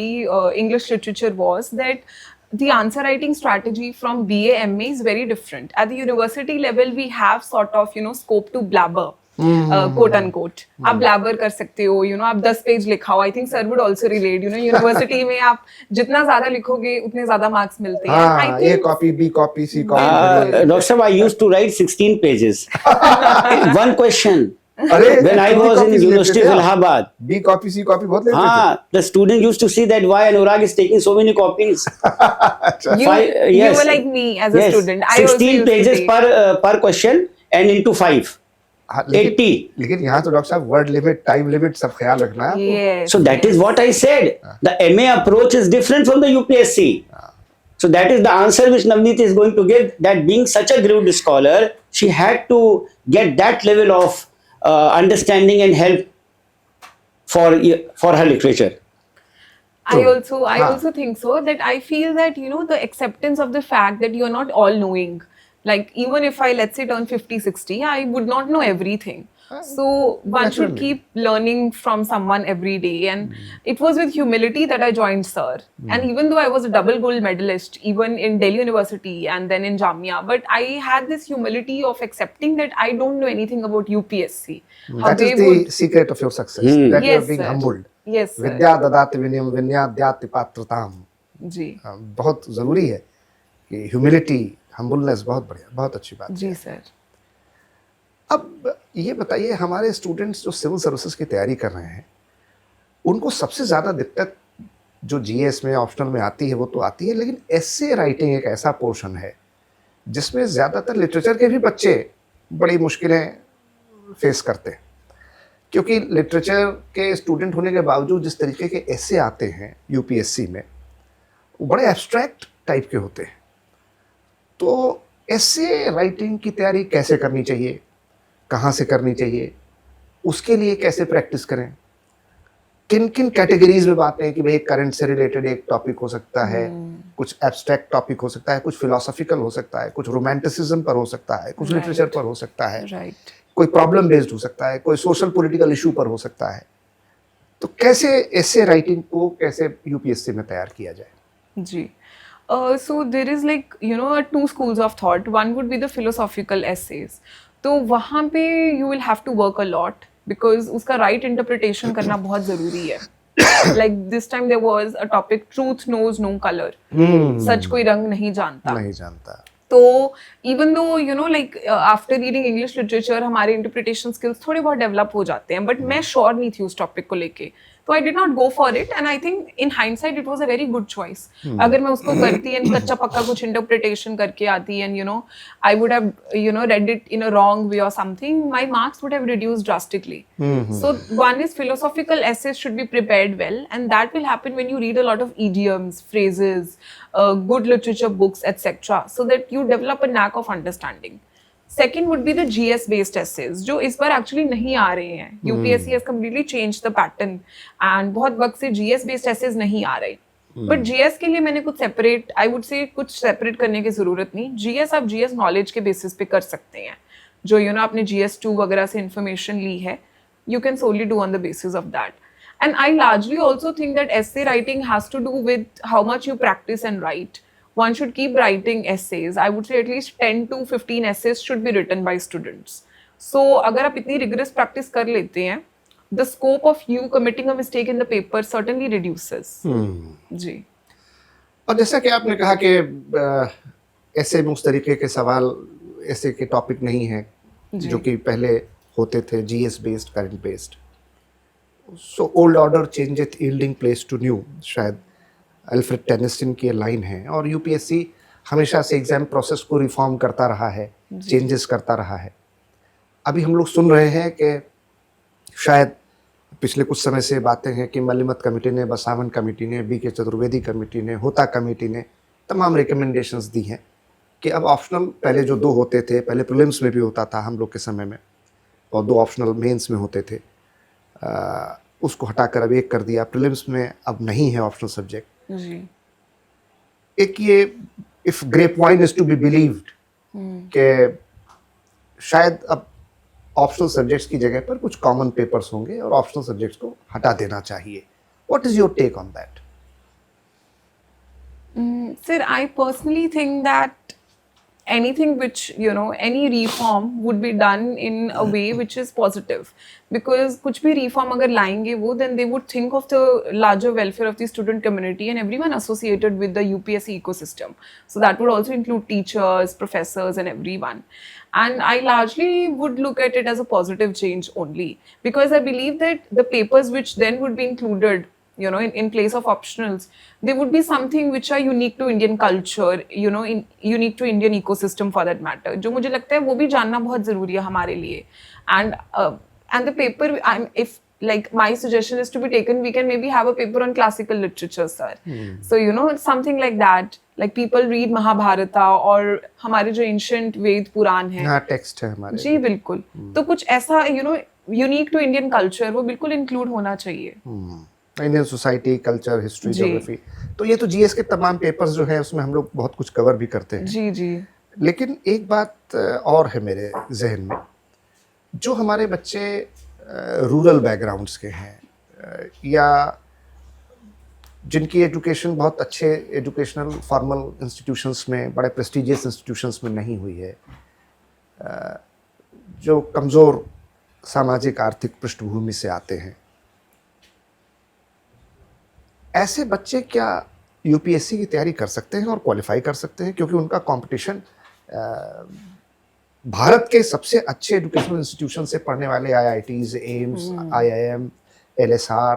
English literature was that the answer writing strategy from BA MA is very different. At the university level, we have sort of scope to blabber, quote unquote. आप blabber कर सकते हो, आप 10 page लिखाओ. I think sir would also relate. University में आप जितना ज्यादा लिखोगे उतने ज्यादा मार्क्स मिलते हैं. I हाँ, A think copy, B copy, C copy. Dr. Sahab, I used to write 16 pages. One question. अरे When I was in University of Allahabad, B copy, C copy बहुत लेते थे। हाँ, the student used to see that why Anurag is taking so many copies. अच्छा। you, Five- you yes. were like me as a Yes, student. I also 16 used to pages take. per question and into 5. हाँ, लेकिन 80. लेकिन यहाँ तो doctor साहब word limit, time limit सब ख्याल रखना है। Yes. So that is what I said. The MA approach is different from the UPSC. So that is the answer which Navneet is going to give. That being such a good scholar, she had to get that level of understanding and help for her literature. I also हाँ. also think so, that I feel that the acceptance of the fact that you're not all knowing, like even if I, let's say, turn 50-60, I would not know everything. So one should naturally. keep learning from someone every day, and it was with humility that I joined sir. And even though I was a double gold medalist even in Delhi University and then in Jamia, but I had this humility of accepting that I don't know anything about UPSC. How That they is the would- secret of your success. That you are Yes, being sir. humbled. Yes, sir. विद्या ददाति विनयम विनयाद्याति पात्रताम। जी बहुत जरूरी है कि humility, humbleness बहुत बढ़िया, बहुत अच्छी बात। जी सर। अब ये बताइए, हमारे स्टूडेंट्स जो सिविल सर्विसेज की तैयारी कर रहे हैं, उनको सबसे ज़्यादा दिक्कत जो जीएस में ऑप्शनल में आती है वो तो आती है, लेकिन एस्से राइटिंग एक ऐसा पोर्शन है जिसमें ज़्यादातर लिटरेचर के भी बच्चे बड़ी मुश्किलें फेस करते हैं, क्योंकि लिटरेचर के स्टूडेंट होने के बावजूद जिस तरीके के एस्से आते हैं यूपीएससी में, वो बड़े एब्स्ट्रैक्ट टाइप के होते हैं। तो एस्से राइटिंग की तैयारी कैसे करनी चाहिए, कहाँ से करनी चाहिए, उसके लिए कैसे प्रैक्टिस करें, किन किन कैटेगरीज में बातें हैं कि भाई करंट से रिलेटेड एक टॉपिक हो सकता है, कुछ एब्स्ट्रैक्ट टॉपिक हो सकता है, कुछ फिलोसॉफिकल हो सकता है, कुछ रोमांटिसिज्म पर हो सकता है, कुछ लिटरेचर पर हो सकता है, राइट। कोई प्रॉब्लम बेस्ड हो सकता है, कोई सोशल पॉलिटिकल इशू पर हो सकता है। तो कैसे एस्से राइटिंग को कैसे यूपीएससी में तैयार किया जाए? जी so there is like two schools of thought. One would be the philosophical essays. तो वहाँ पे you will have to work a lot because उसका right interpretation करना बहुत ज़रूरी है. Like this time there was a topic, truth knows no color. सच कोई रंग नहीं जानता. नहीं जानता। तो even though like after reading English literature हमारे इंटरप्रिटेशन स्किल्स थोड़े बहुत डेवलप हो जाते हैं, बट मैं श्योर नहीं थी उस टॉपिक को लेके, तो I did not go for it and I think in hindsight it was a very good choice. अगर मैं उसको करती एंड कच्चा पक्का कुछ इंटरप्रिटेशन करके आती and I would have read it in a wrong way और something, my marks would have reduced drastically. So one is philosophical essays should be prepared well, and that will happen when you read a lot of idioms, phrases, good literature books, etc., so that you develop a knack of understanding. Second would be the GS based essays जो इस बार actually नहीं आ रहे हैं. UPSC has completely change the pattern and बहुत वक्त से GS बेस्ड एसेज नहीं आ रहे. बट GS के लिए मैंने कुछ सेपरेट, आई वुड से कुछ सेपरेट करने की जरूरत नहीं. GS आप GS नॉलेज के बेसिस पे कर सकते हैं. जो आपने GS2 वगैरह से इंफॉर्मेशन ली है, you can solely do on the basis of that. And I largely also think that essay writing has to do with how much you practice and write. One should keep writing essays. I would say at least 10 to 15 essays should be written by students. So अगर आप इतनी rigorous practice कर लेते हैं, the scope of you committing a mistake in the paper certainly reduces. जी. और जैसा कि आपने कहा कि ऐसे में उस तरीके के सवाल ऐसे के टॉपिक नहीं हैं जो कि पहले होते थे, GS based, current based. So old order changeth yielding place to new, शायद अल्फ्रेड टेनिसन की लाइन है. और UPSC हमेशा से एग्जाम प्रोसेस को रिफॉर्म करता रहा है, चेंजेस करता रहा है. अभी हम लोग सुन रहे हैं कि शायद पिछले कुछ समय से बातें हैं कि मलिमत कमेटी ने, बसावन कमेटी ने, BK चतुर्वेदी कमेटी ने, होता कमेटी ने तमाम रिकमेंडेशंस दी हैं कि अब ऑप्शनल, पहले जो 2 होते थे, पहले प्रीलिम्स में भी होता था हम लोग के समय में, और 2 ऑप्शनल मेंस में होते थे, उसको हटाकर अब 1 कर दिया. प्रीलिम्स में अब नहीं है ऑप्शनल सब्जेक्ट. एक ये if grapevine is to be believed कि शायद अब ऑप्शनल सब्जेक्ट्स की जगह पर कुछ कॉमन पेपर्स होंगे और ऑप्शनल सब्जेक्ट्स को हटा देना चाहिए. What is your take on that? Sir, I personally think that anything which, any reform would be done in a way which is positive. Because कुछ भी reform अगर लाएंगे वो, then they would think of the larger welfare of the student community and everyone associated with the UPSC ecosystem. So that would also include teachers, professors and everyone. And I largely would look at it as a positive change only. Because I believe that the papers which then would be included in place of optionals, they would be something which are unique to Indian culture, unique to Indian ecosystem for that matter. जो मुझे लगता है वो भी जानना बहुत जरूरी है हमारे लिए. And the paper, if like my suggestion is to be taken, we can maybe have a paper on classical literature, sir. So something like that. Like people read Mahabharata और हमारे जो ancient वेद पुराण है, हाँ, टेक्स्ट है हमारे. जी बिल्कुल. तो कुछ ऐसा unique to Indian culture वो बिल्कुल include होना चाहिए. Indian society, culture, history, geography. तो ये तो GS के तमाम पेपर्स जो हैं उसमें हम लोग बहुत कुछ कवर भी करते हैं. जी जी. लेकिन एक बात और है मेरे जहन में, जो हमारे बच्चे रूरल बैकग्राउंड्स के हैं या जिनकी एजुकेशन बहुत अच्छे एजुकेशनल फॉर्मल इंस्टीट्यूशंस में, बड़े प्रेस्टिजियस इंस्टीट्यूशंस में नहीं हुई है, जो कमज़ोर सामाजिक आर्थिक पृष्ठभूमि से आते हैं, ऐसे बच्चे क्या UPSC की तैयारी कर सकते हैं और क्वालिफाई कर सकते हैं? क्योंकि उनका कंपटीशन भारत के सबसे अच्छे एजुकेशनल इंस्टीट्यूशन से पढ़ने वाले IITs, AIIMS, IIM, LSR,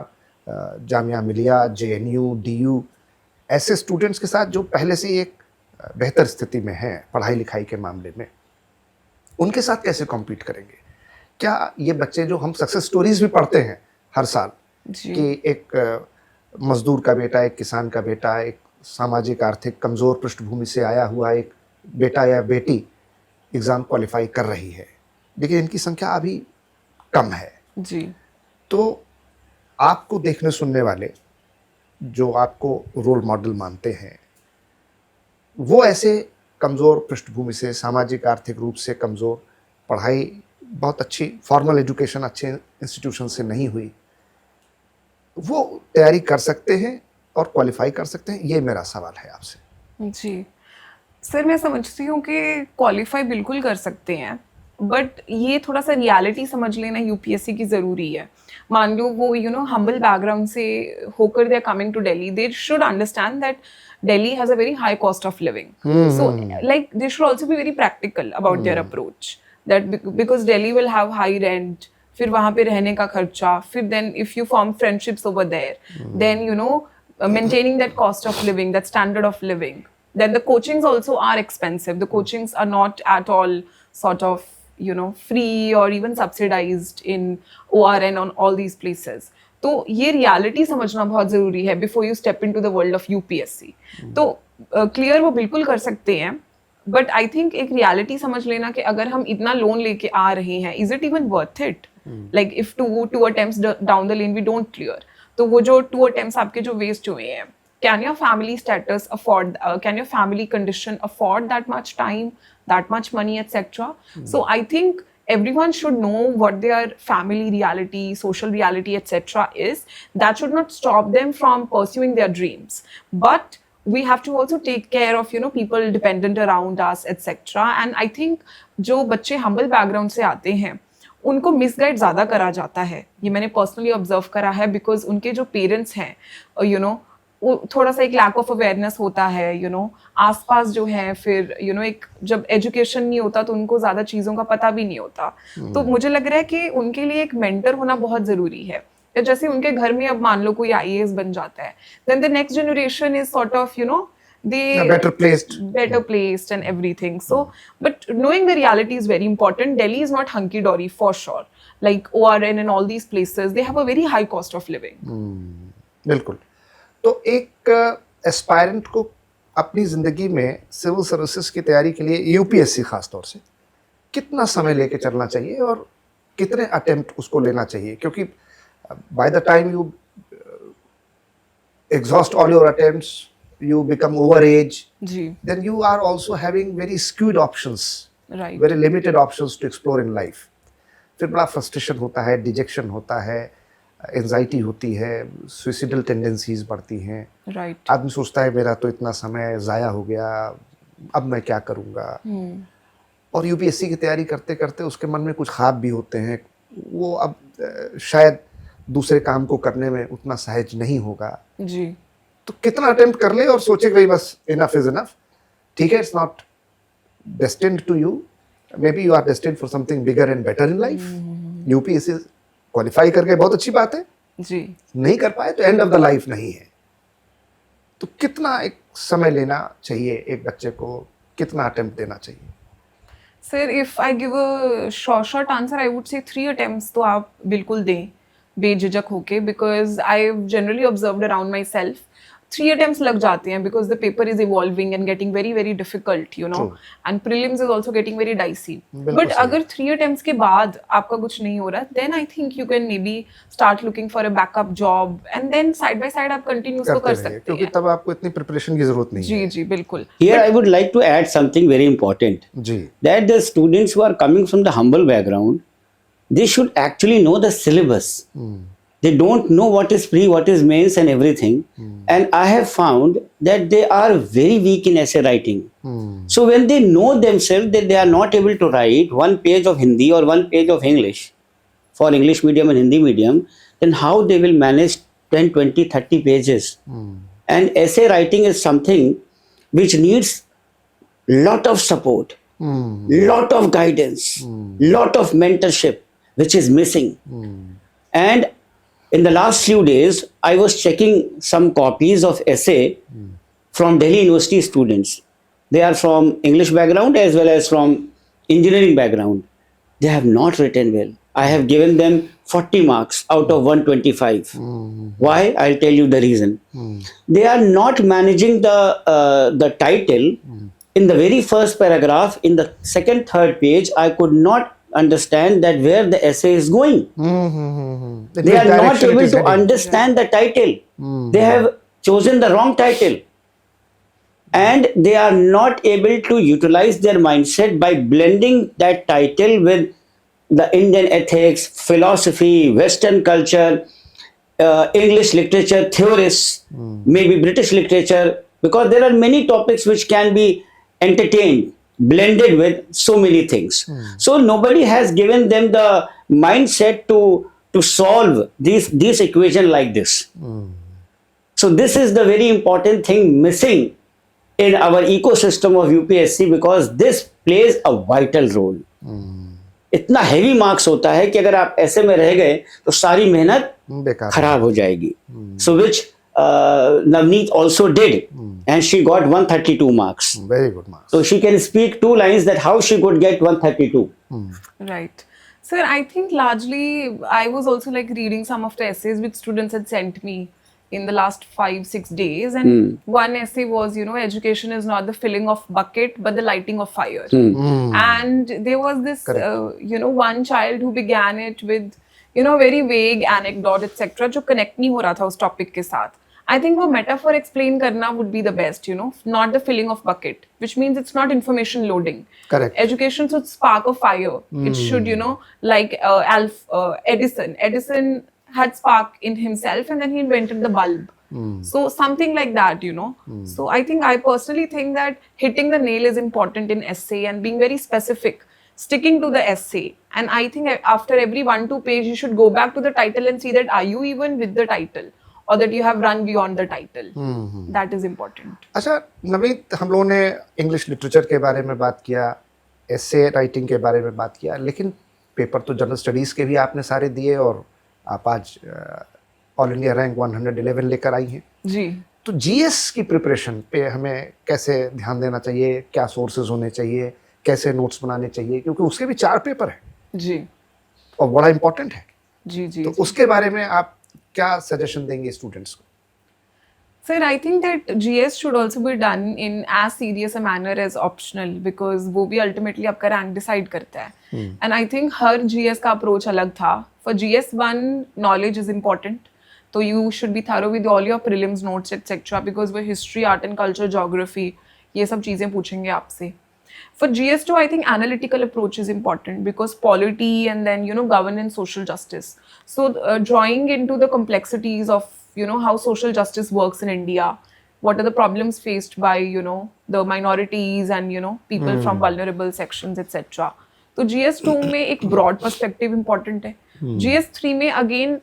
Jamia Millia, JNU, DU, ऐसे स्टूडेंट्स के साथ जो पहले से ही एक बेहतर स्थिति में हैं पढ़ाई लिखाई के मामले में, उनके साथ कैसे कॉम्पीट करेंगे? क्या ये बच्चे, जो हम सक्सेस स्टोरीज भी पढ़ते हैं हर साल कि एक मजदूर का बेटा, एक किसान का बेटा, एक सामाजिक आर्थिक कमज़ोर पृष्ठभूमि से आया हुआ एक बेटा या बेटी एग्ज़ाम क्वालिफाई कर रही है, लेकिन इनकी संख्या अभी कम है जी. तो आपको देखने सुनने वाले जो आपको रोल मॉडल मानते हैं, वो ऐसे कमज़ोर पृष्ठभूमि से, सामाजिक आर्थिक रूप से कमज़ोर, पढ़ाई बहुत अच्छी फॉर्मल एजुकेशन अच्छे इंस्टीट्यूशन से नहीं हुई, वो तैयारी कर सकते हैं और क्वालिफाई कर सकते हैं? ये मेरा सवाल है आपसे. जी सर, मैं समझती हूँ कि क्वालिफाई बिल्कुल कर सकते हैं, बट ये थोड़ा सा रियलिटी समझ लेना UPSC की ज़रूरी है. मान लो वो हम्बल बैकग्राउंड से होकर they are coming to Delhi, they should understand that Delhi has a very high cost of living. So like they should also be very practical about their approach. That because Delhi will have high rent, फिर वहाँ पे रहने का खर्चा, फिर then if you form friendships over there, then maintaining that cost of living, that standard of living. Then the coachings also are expensive. The coachings are not at all sort of free or even subsidized in ORN on all these places. तो ये reality समझना बहुत ज़रूरी है before you step into the world of UPSC. तो clear वो बिल्कुल कर सकते हैं, बट आई थिंक एक रियलिटी समझ लेना कि अगर हम इतना लोन लेके आ रहे हैं, is it even worth it? Like if two attempts down the lane we don't clear, तो वो जो 2 अटेम्प्ट्स आपके जो वेस्ट हुए हैं, can your family status afford, can your family condition afford that much time, that much money, etc.? So I think everyone should know what their family reality, social reality, etc. is. That should not stop them from pursuing their dreams, but we have to also take care of, you know, people dependent around us, etc. And I think जो बच्चे humble background से आते हैं उनको misguide ज़्यादा करा जाता है, ये मैंने पर्सनली ऑब्जर्व करा है, बिकॉज उनके जो पेरेंट्स हैं, यू नो, वो थोड़ा सा एक लैक ऑफ अवेयरनेस होता है, यू नो, आसपास जो है, फिर यू नो एक जब एजुकेशन नहीं होता तो उनको ज़्यादा चीज़ों का पता भी नहीं होता। तो मुझे लग रहा है कि उनके लिए एक मेंटर होना बहुत ज़रूरी है। या जैसे उनके घर में अब मान लो कोई IAS बन जाता है, then the next generation is sort of, you know, they better placed and everything. So but knowing the reality is very important. Delhi is not hunky dory for sure, like ORN and all these places, they have a very high cost of living. बिल्कुल। तो एक aspirant को अपनी ज़िंदगी में civil services की तैयारी के लिए UPSC खास तौर से कितना समय लेके चलना चाहिए और कितने अटेम्प्ट उसको लेना चाहिए? क्योंकि by the time you exhaust all your attempts, you become over age, then you are also having very skewed options, right, very limited options to explore in life. फिर बड़ा frustration होता है, dejection होता है, anxiety होती है, suicidal tendencies बढ़ती हैं, right, आदमी सोचता है मेरा तो इतना समय ज़ाया हो गया, अब मैं क्या करूँगा। और UPSC की तैयारी करते करते उसके मन में कुछ ख्वाब भी होते हैं, वो अब शायद दूसरे काम को करने में उतना सहज नहीं होगा जी। तो कितना अटेम्प्ट कर ले और सोचे कि भाई बस इनफ इज इनफ, ठीक है, it's not destined to you, maybe you are destined for something bigger and better in life. UPSC qualify करके बहुत अच्छी बात है जी, नहीं कर पाए तो एंड ऑफ द लाइफ नहीं है। तो कितना एक समय लेना चाहिए एक बच्चे को, कितना अटेम्प्ट देना चाहिए? Sir if I give a short answer, I would say 3 attempts तो आप बिल्कुल दें बेझिझक होके, because I generally observed around my self 3 attempts लग जाते हैं, because the paper is evolving and getting very very difficult, you know. True. And prelims is also getting very dicey. बिल्कुल But सही। अगर 3 attempts के बाद आपका कुछ नहीं हो रहा, then I think you can maybe start looking for a backup job and then side by side आप continue उसको कर करते रहिए, सकते क्योंकि हैं। तब आपको इतनी प्रिपरेशन की जरूरत नहीं जी है। जी बिल्कुल। Here I would like to add something very important, ji, that the students who are coming from the humble background, they should actually know the syllabus. They don't know what is pre, what is mains and everything. And I have found that they are very weak in essay writing. So when they know themselves that they are not able to write 1 page of Hindi or 1 page of English for English medium and Hindi medium, then how they will manage 10, 20, 30 pages? And essay writing is something which needs lot of support, lot of guidance, lot of mentorship, which is missing. And in the last few days, I was checking some copies of essay from Delhi University students. They are from English background as well as from engineering background. They have not written well. I have given them 40 marks out of 125. Why? I'll tell you the reason. They are not managing the title. In the very first paragraph, in the second, third page, I could not understand that where the essay is going. They are not able to understand the title. They have chosen the wrong title. And they are not able to utilize their mindset by blending that title with the Indian ethics, philosophy, Western culture, English literature theorists, maybe British literature, because there are many topics which can be entertained, blended with so many things. So nobody has given them the mindset to solve this equation like this. So this is the very important thing missing in our ecosystem of UPSC, because this plays a vital role. इतना heavy marks होता है कि अगर आप ऐसे में रह गए तो सारी मेहनत बेकार खराब हो जाएगी. So which Navneet also did, and she got 132 marks. Very good marks. So she can speak 2 lines that how she could get 132. Right. Sir, I think largely I was also like reading some of the essays which students had sent me, in the last 5-6 days, and one essay was, education is not the filling of bucket but the lighting of fire. And there was this one child who began it with very vague anecdote etc जो connect नहीं हो रहा था उस topic के साथ. I think वो metaphor explain करना would be the best, not the filling of bucket, which means it's not information loading. Correct. Education should spark a fire. It should, like Edison had spark in himself and then he invented the bulb. So something like that, So I think I personally think that hitting the nail is important in essay and being very specific, sticking to the essay. And I think after every 1-2 page, you should go back to the title and see that are you even with the title or that you have run beyond the title. That is important. अच्छा नवनीत, हम लोगों ने English literature के बारे में बात किया, essay writing के बारे में बात किया, लेकिन पेपर तो जनरल स्टडीज़ के भी आपने सारे दिए और आप आज ऑल इंडिया रैंक 111 लेकर आई हैं. जी. तो जीएस की प्रिपरेशन पे हमें कैसे ध्यान देना चाहिए, क्या सोर्सेज होने चाहिए, कैसे नोट्स बनाने चाहिए, क्योंकि उसके भी 4 पेपर हैं जी और बड़ा इंपॉर्टेंट है. जी. तो उसके बारे में आप क्या सजेशन देंगे स्टूडेंट्स को? Sir, I think that GS should also be done in as serious a manner as optional because वो भी ultimately आपका rank decide करता है. And I think her GS का approach अलग था. For GS1, knowledge is important. So you should be thorough with all your prelims notes etc. because वो history, art and culture, geography ये सब चीजें पूछेंगे आपसे. For GS2, I think analytical approach is important because polity and then governance, social justice. So drawing into the complexities of how social justice works in India, what are the problems faced by the minorities and people from vulnerable sections etc. तो GS2 में एक broad perspective important है. GS3 में again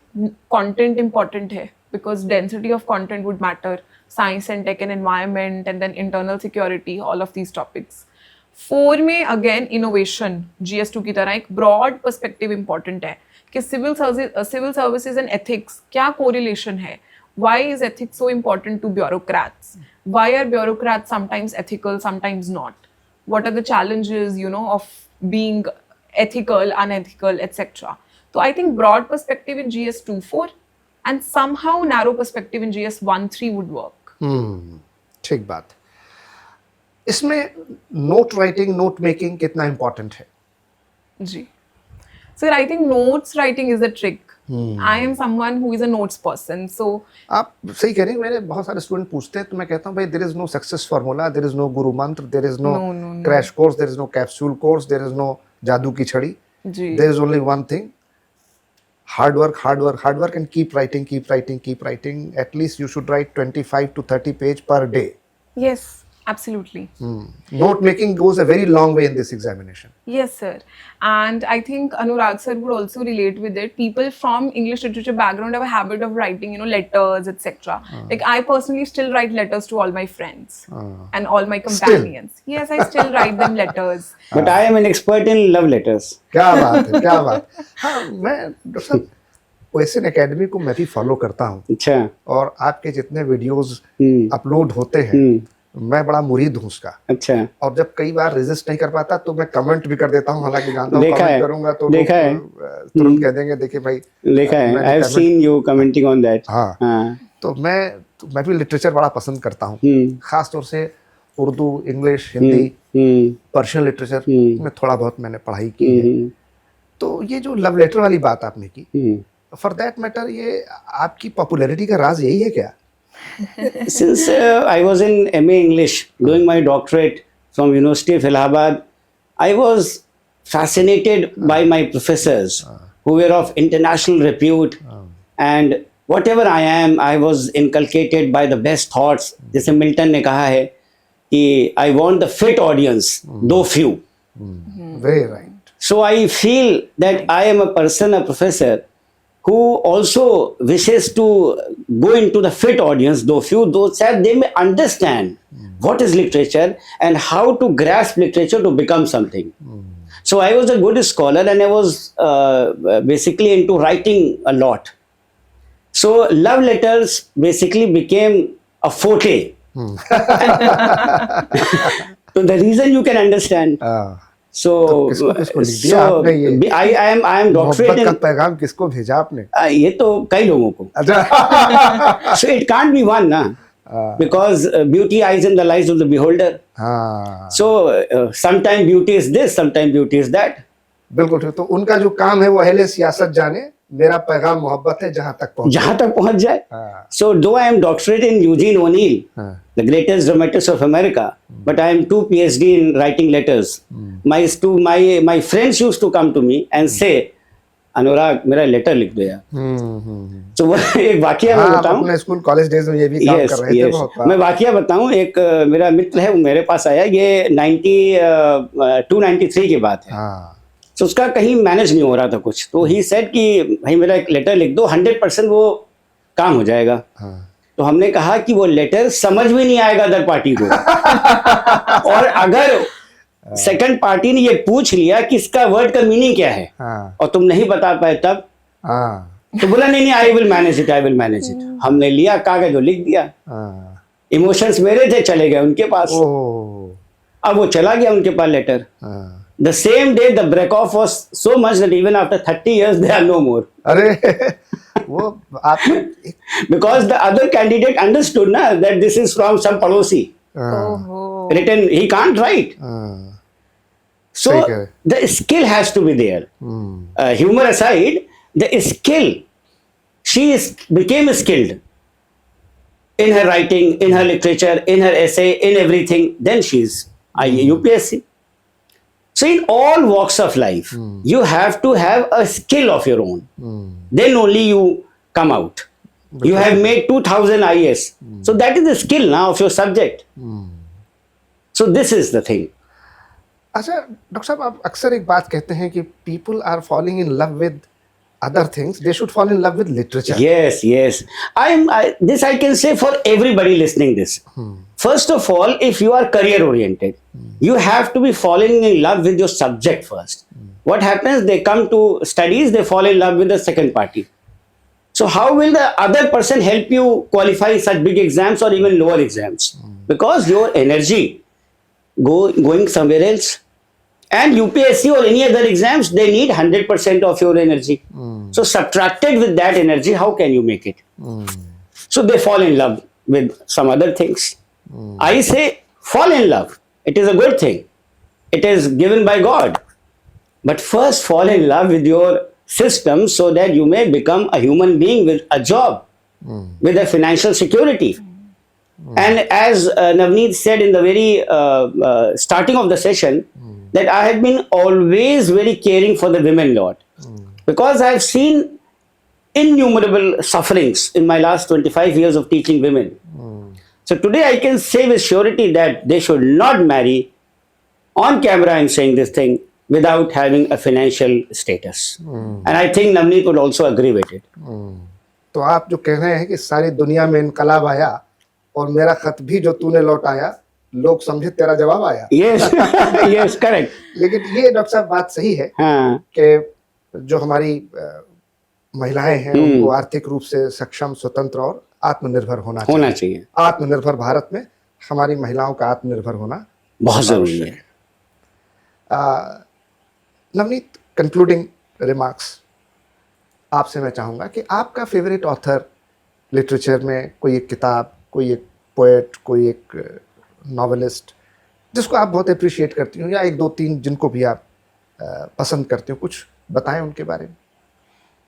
content important है because density of content would matter. Science and tech and environment and then internal security, all of these topics. 4 में again innovation GS2 की तरह एक broad perspective important है कि civil services and ethics क्या correlation है. Why is ethics so important to bureaucrats? Why are bureaucrats sometimes ethical, sometimes not? What are the challenges, of being ethical, unethical, etc. So I think broad perspective in GS24 and somehow narrow perspective in GS13 would work. ठीक बात. इसमें note writing, note making कितना important है? जी. Sir, I think notes writing is the trick. I am someone who is a notes person. So आप सही कह रहे हैं. मेरे बहुत सारे स्टूडेंट पूछते हैं तो मैं कहता हूँ भाई, there is no success formula, there is no guru mantra, there is no crash course, there is no capsule course, there is no जादू की छड़ी. There is only one thing, hard work, hard work, hard work and keep writing, keep writing, keep writing. At least you should write 25 to 30 page per day. yes, absolutely. Note making goes a very long way in this examination. Yes, sir. And I think Anurag sir would also relate with it. People from English literature background have a habit of writing, letters, etc. Like I personally still write letters to all my friends and all my companions. Yes, I still write them letters. But I am an expert in love letters. क्या बात है, क्या बात. हाँ, मैं doctor साहब OSN Academy को मैं भी फॉलो करता हूँ. अच्छा. और आपके जितने वीडियोस अपलोड होते हैं मैं बड़ा मुरीद हूँ उसका. अच्छा. और जब कई बार रेजिस्ट नहीं कर पाता तो मैं कमेंट भी कर देता हूँ, हालांकि जानता हूँ कमेंट करूंगा तो देखा है, तुरंत कह देंगे देखिए भाई देखा है, I have seen you commenting on that. हाँ. तो मैं भी लिटरेचर बड़ा पसंद करता हूँ, खास तौर से Urdu, English, Hindi, Persian literature में थोड़ा बहुत मैंने पढ़ाई की है. तो ये जो लव लेटर वाली बात आपने की, फॉर दैट मैटर ये आपकी पॉपुलैरिटी का राज यही है क्या? Since I was in MA English doing my doctorate from University of Allahabad, I was fascinated by my professors who were of international repute, and whatever I am, I was inculcated by the best thoughts. जैसे Milton ने कहा है कि I want the fit audience, though few. Very right. So I feel that I am a person, a professor, who also wishes to go into the fit audience, though few, those that they may understand what is literature and how to grasp literature to become something. So I was a good scholar and I was basically into writing a lot. So love letters basically became a forte. So the reason you can understand. So, तो किसको किसको लिख दिया आपने ये? I am doctorate मोहब्बत का in पैगाम किसको भेजा आपने? ये तो कई लोगों को. अच्छा So it can't be one, na? Because beauty eyes in the lives of the beholder. हाँ So sometimes beauty is this, sometimes beauty is that. बिल्कुल ठीक। तो उनका जो काम है वो अहले सियासत जाने, मेरा पैगाम मोहब्बत है जहां तक पहुंचे। जहां तक पहुंच जाए. हाँ So though I am doctorate in Eugene O'Neill, हाँ the greatest dramatist of America, but I am 2 PhD in writing letters. My friends used to come to me and say, अनुराग मेरा लेटर लिख दो यार. तो वो एक वाकया मैं हाँ, आप बताऊं. अपने स्कूल कॉलेज डेज में ये भी काम कर रहे थे बहुत बार। मैं वाकया बताऊं. एक मेरा मित्र है, वो मेरे पास आया. ये 92-93 की बात है. हाँ तो उसका कहीं मैनेज नहीं हो रहा था कुछ. तो ही सेड कि भाई मेरा एक लेटर लिख दो, 100% वो काम हो जाएगा. हाँ तो हमने कहा कि वो लेटर समझ में नहीं आएगा अदर पार्टी को. और अगर सेकंड पार्टी ने ये पूछ लिया कि इसका वर्ड का मीनिंग क्या है हाँ और तुम नहीं बता पाए तब, हाँ तो बोला नहीं I will manage it, I will manage it. हमने लिया कागज और लिख दिया. हाँ इमोशंस मेरे थे, चले गए उनके पास. ओह अब वो चला गया उनके पास लेटर. हाँ The same day the break off was so much that even after 30 years they are no more. अरे वो आप Because the other candidate understood na that this is from some palosi. Oh. Written, he can't write. हाँ So सही कह रहे. the skill has to be there. Humor aside, the skill, became skilled in her writing, in her literature, in her essay, in everything. Then she's UPSC. So in all walks of life, you have to have a skill of your own. Then only you come out. You have made 2000 IS. So that is the skill now of your subject. So this is the thing. अच्छा doctor साहब, आप अक्सर एक बात कहते हैं कि people are falling in love with other things, they should fall in love with literature. Yes. This I can say for everybody listening this. First of all, if you are career oriented, you have to be falling in love with your subject first. What happens? They come to studies, they fall in love with the second party. So how will the other person help you qualify such big exams or even lower exams? Because your energy going somewhere else. And UPSC or any other exams, they need 100% of your energy. So subtracted with that energy, how can you make it? So they fall in love with some other things. I say fall in love. It is a good thing. It is given by God. But first fall in love with your system so that you may become a human being with a job, with a financial security. And as Navneet said in the very starting of the session, that I have been always very caring for the women lot. Because I have seen innumerable sufferings in my last 25 years of teaching women. So today I can say with surety that they should not marry. On camera I am saying this thing, without having a financial status. And I think Navneet would also agree with it. तो आप जो कह रहे हैं कि सारी दुनिया में इनकलाब आया और मेरा खत भी जो तूने लौटाया, लोग समझे तेरा जवाब आया. Yes, correct. लेकिन ये डॉक्टर साहब बात सही है हाँ. कि जो हमारी महिलाएं हैं उनको आर्थिक रूप से सक्षम, स्वतंत्र और आत्मनिर्भर होना चाहिए. आत्मनिर्भर भारत में हमारी महिलाओं का आत्मनिर्भर होना बहुत जरूरी है. नवनीत, कंक्लूडिंग रिमार्क्स आपसे मैं चाहूँगा कि आपका फेवरेट ऑथर लिटरेचर में कोई एक किताब, कोई एक पोएट, कोई एक नॉवेलिस्ट जिसको आप बहुत अप्रिशिएट करती हो, या एक दो तीन जिनको भी आप पसंद करते हो, कुछ बताएं उनके बारे में.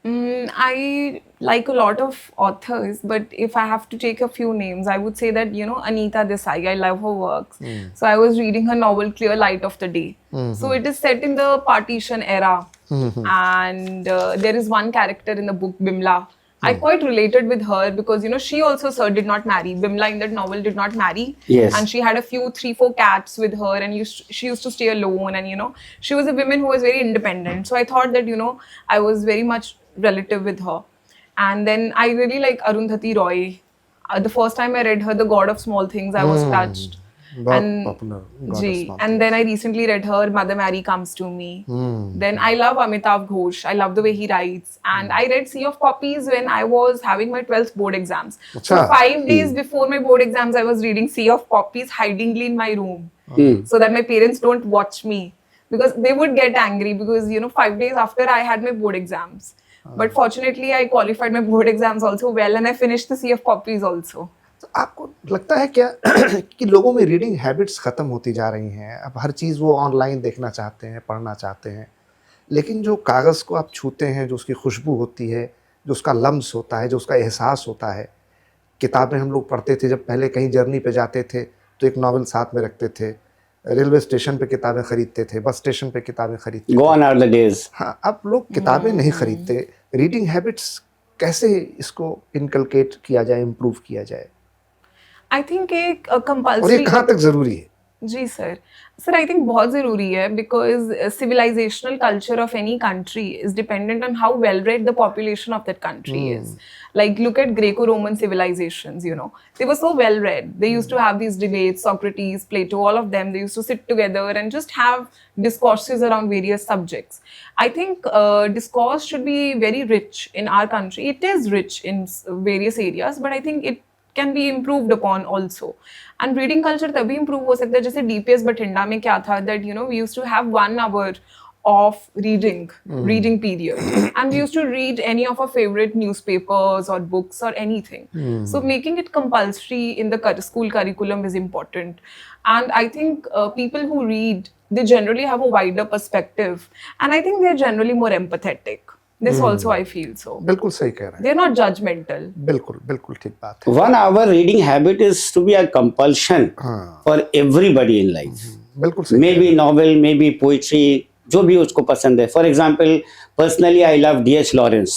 I like a lot of authors, but if I have to take a few names, I would say that, Anita Desai, I love her works. So I was reading her novel Clear Light of the Day. So it is set in the partition era. And there is one character in the book, Bimla. I quite related with her because, she also, sir, did not marry. Bimla in that novel did not marry. Yes. And she had a few, 3-4 cats with her, and she used to stay alone. And, she was a woman who was very independent. So I thought that, I was very much relative with her. And then I really like Arundhati Roy. The first time I read her, The God of Small Things, I was touched. बहुत popular. Ji, and then I recently read her Mother Mary Comes to Me. Then I love Amitav Ghosh. I love the way he writes. And I read Sea of Poppies when I was having my 12th board exams. So 5 days before my board exams, I was reading Sea of Poppies hidingly in my room. So that my parents don't watch me. because they would get angry because 5 days after I had my board exams. But fortunately, I qualified my board exams also well, and I finished the CF copies also. तो आपको लगता है क्या कि लोगों में reading habits ख़त्म होती जा रही हैं? अब हर चीज़ वो ऑनलाइन देखना चाहते हैं, पढ़ना चाहते हैं, लेकिन जो कागज़ को आप छूते हैं, जो उसकी खुशबू होती है, जो उसका लम्स होता है, जो उसका एहसास होता है, किताबें हम लोग पढ़ते थे जब पहले कहीं जर्नी पे जाते थे तो एक नॉवल साथ में रखते थे, रेलवे स्टेशन पे किताबें खरीदते थे, बस स्टेशन पे किताबें खरीदते थे। Gone are the days. हाँ, अब लोग किताबें नहीं खरीदते। रीडिंग हैबिट्स कैसे इसको इनकलकेट किया जाए, इम्प्रूव किया जाए, I think एक और ये कंपल्सरी कहाँ तक ज़रूरी है? जी सर आई थिंक बहुत ज़रूरी है because civilisational culture of any country is dependent on how well read the population of that country is. Like look at Greco-Roman civilizations, they were so well read. They used to have these debates, Socrates, Plato, all of them, they used to sit together and just have discourses around various subjects. I think discourse should be very rich in our country. It is rich in various areas, but I think it can be improved upon also. And reading culture तभी improve हो सकता है जैसे DPS Bathinda में क्या था that we used to have 1 hour of reading period, and we used to read any of our favorite newspapers or books or anything. So making it compulsory in the school curriculum is important, and I think people who read, they generally have a wider perspective, and I think they're generally more empathetic. This also I feel so. बिल्कुल सही कह रहे हैं। They're not judgmental. बिल्कुल बिल्कुल ठीक बात है। 1 hour reading habit is to be a compulsion for everybody in life. बिल्कुल सही। Maybe novel, maybe poetry, जो भी उसको पसंद है. For example personally I love D.H. Lawrence.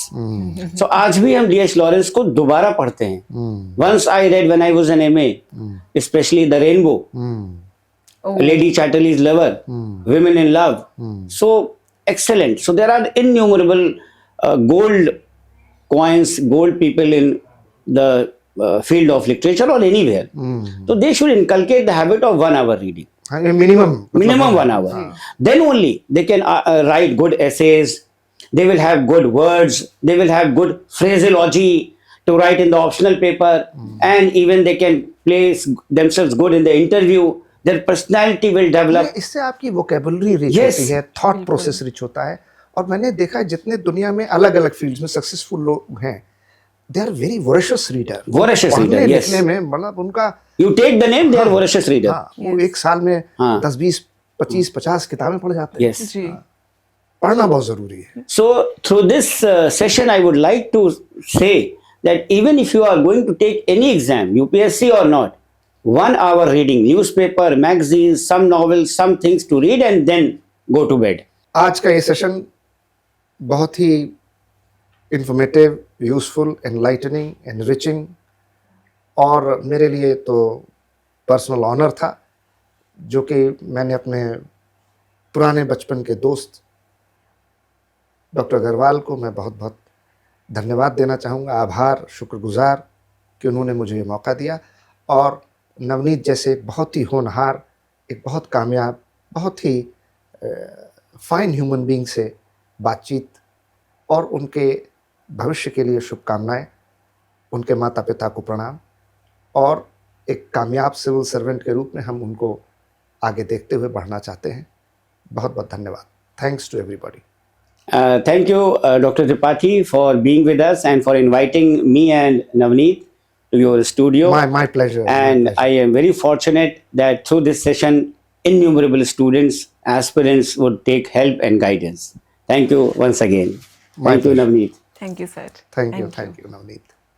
So आज भी हम D.H. लॉरेंस को दोबारा पढ़ते हैं. Once I read when I was an MA, specially the Rainbow, Lady Chatterley's Lover, women in love. So excellent. So there are innumerable gold coins, gold people in the field of literature or anywhere. So they should inculcate the habit of 1 hour reading. minimum 1 hour. Then only they can write good essays. They will have good words. They will have good phraseology to write in the optional paper, and even they can place themselves good in the interview. Their personality will develop. इससे आपकी vocabulary rich होती है, thought process rich होता है। और मैंने देखा है जितने दुनिया में अलग अलग फील्ड्स में सक्सेसफुल लोग हैं, they are very voracious reader. Voracious reader, yes. लिखने में मतलब उनका You take the name, they are voracious reader. वो एक साल में 10, 20, 25, 50 किताबें पढ़ जाते हैं। Yes. जी. पढ़ना बहुत जरूरी है। So through this session, I would like to say that even if you are going to take any exam, UPSC or not, 1 hour reading newspaper, magazines, some novels, some things to read, and then go to bed. आज का ये session बहुत ही informative, useful, enlightening, enriching और मेरे लिए तो personal honour था, जो कि मैंने अपने पुराने बचपन के दोस्त डॉक्टर अग्रवाल को मैं बहुत बहुत धन्यवाद देना चाहूँगा, आभार, शुक्रगुजार कि उन्होंने मुझे ये मौका दिया। और नवनीत जैसे बहुत ही होनहार, एक बहुत कामयाब, बहुत ही फाइन ह्यूमन बीइंग से बातचीत और उनके भविष्य के लिए शुभकामनाएं, उनके माता पिता को प्रणाम, और एक कामयाब सिविल सर्वेंट के रूप में हम उनको आगे देखते हुए बढ़ना चाहते हैं। बहुत बहुत धन्यवाद। Thanks to everybody. Thank you, Dr. Tripathi, for being with us and for inviting me and Navneet to your studio. My pleasure. And I am very fortunate that through this session, innumerable students, aspirants would take help and guidance. Thank you once again. My Thank you, pleasure. Navneet. Thank you, sir. Thank you, Navneet.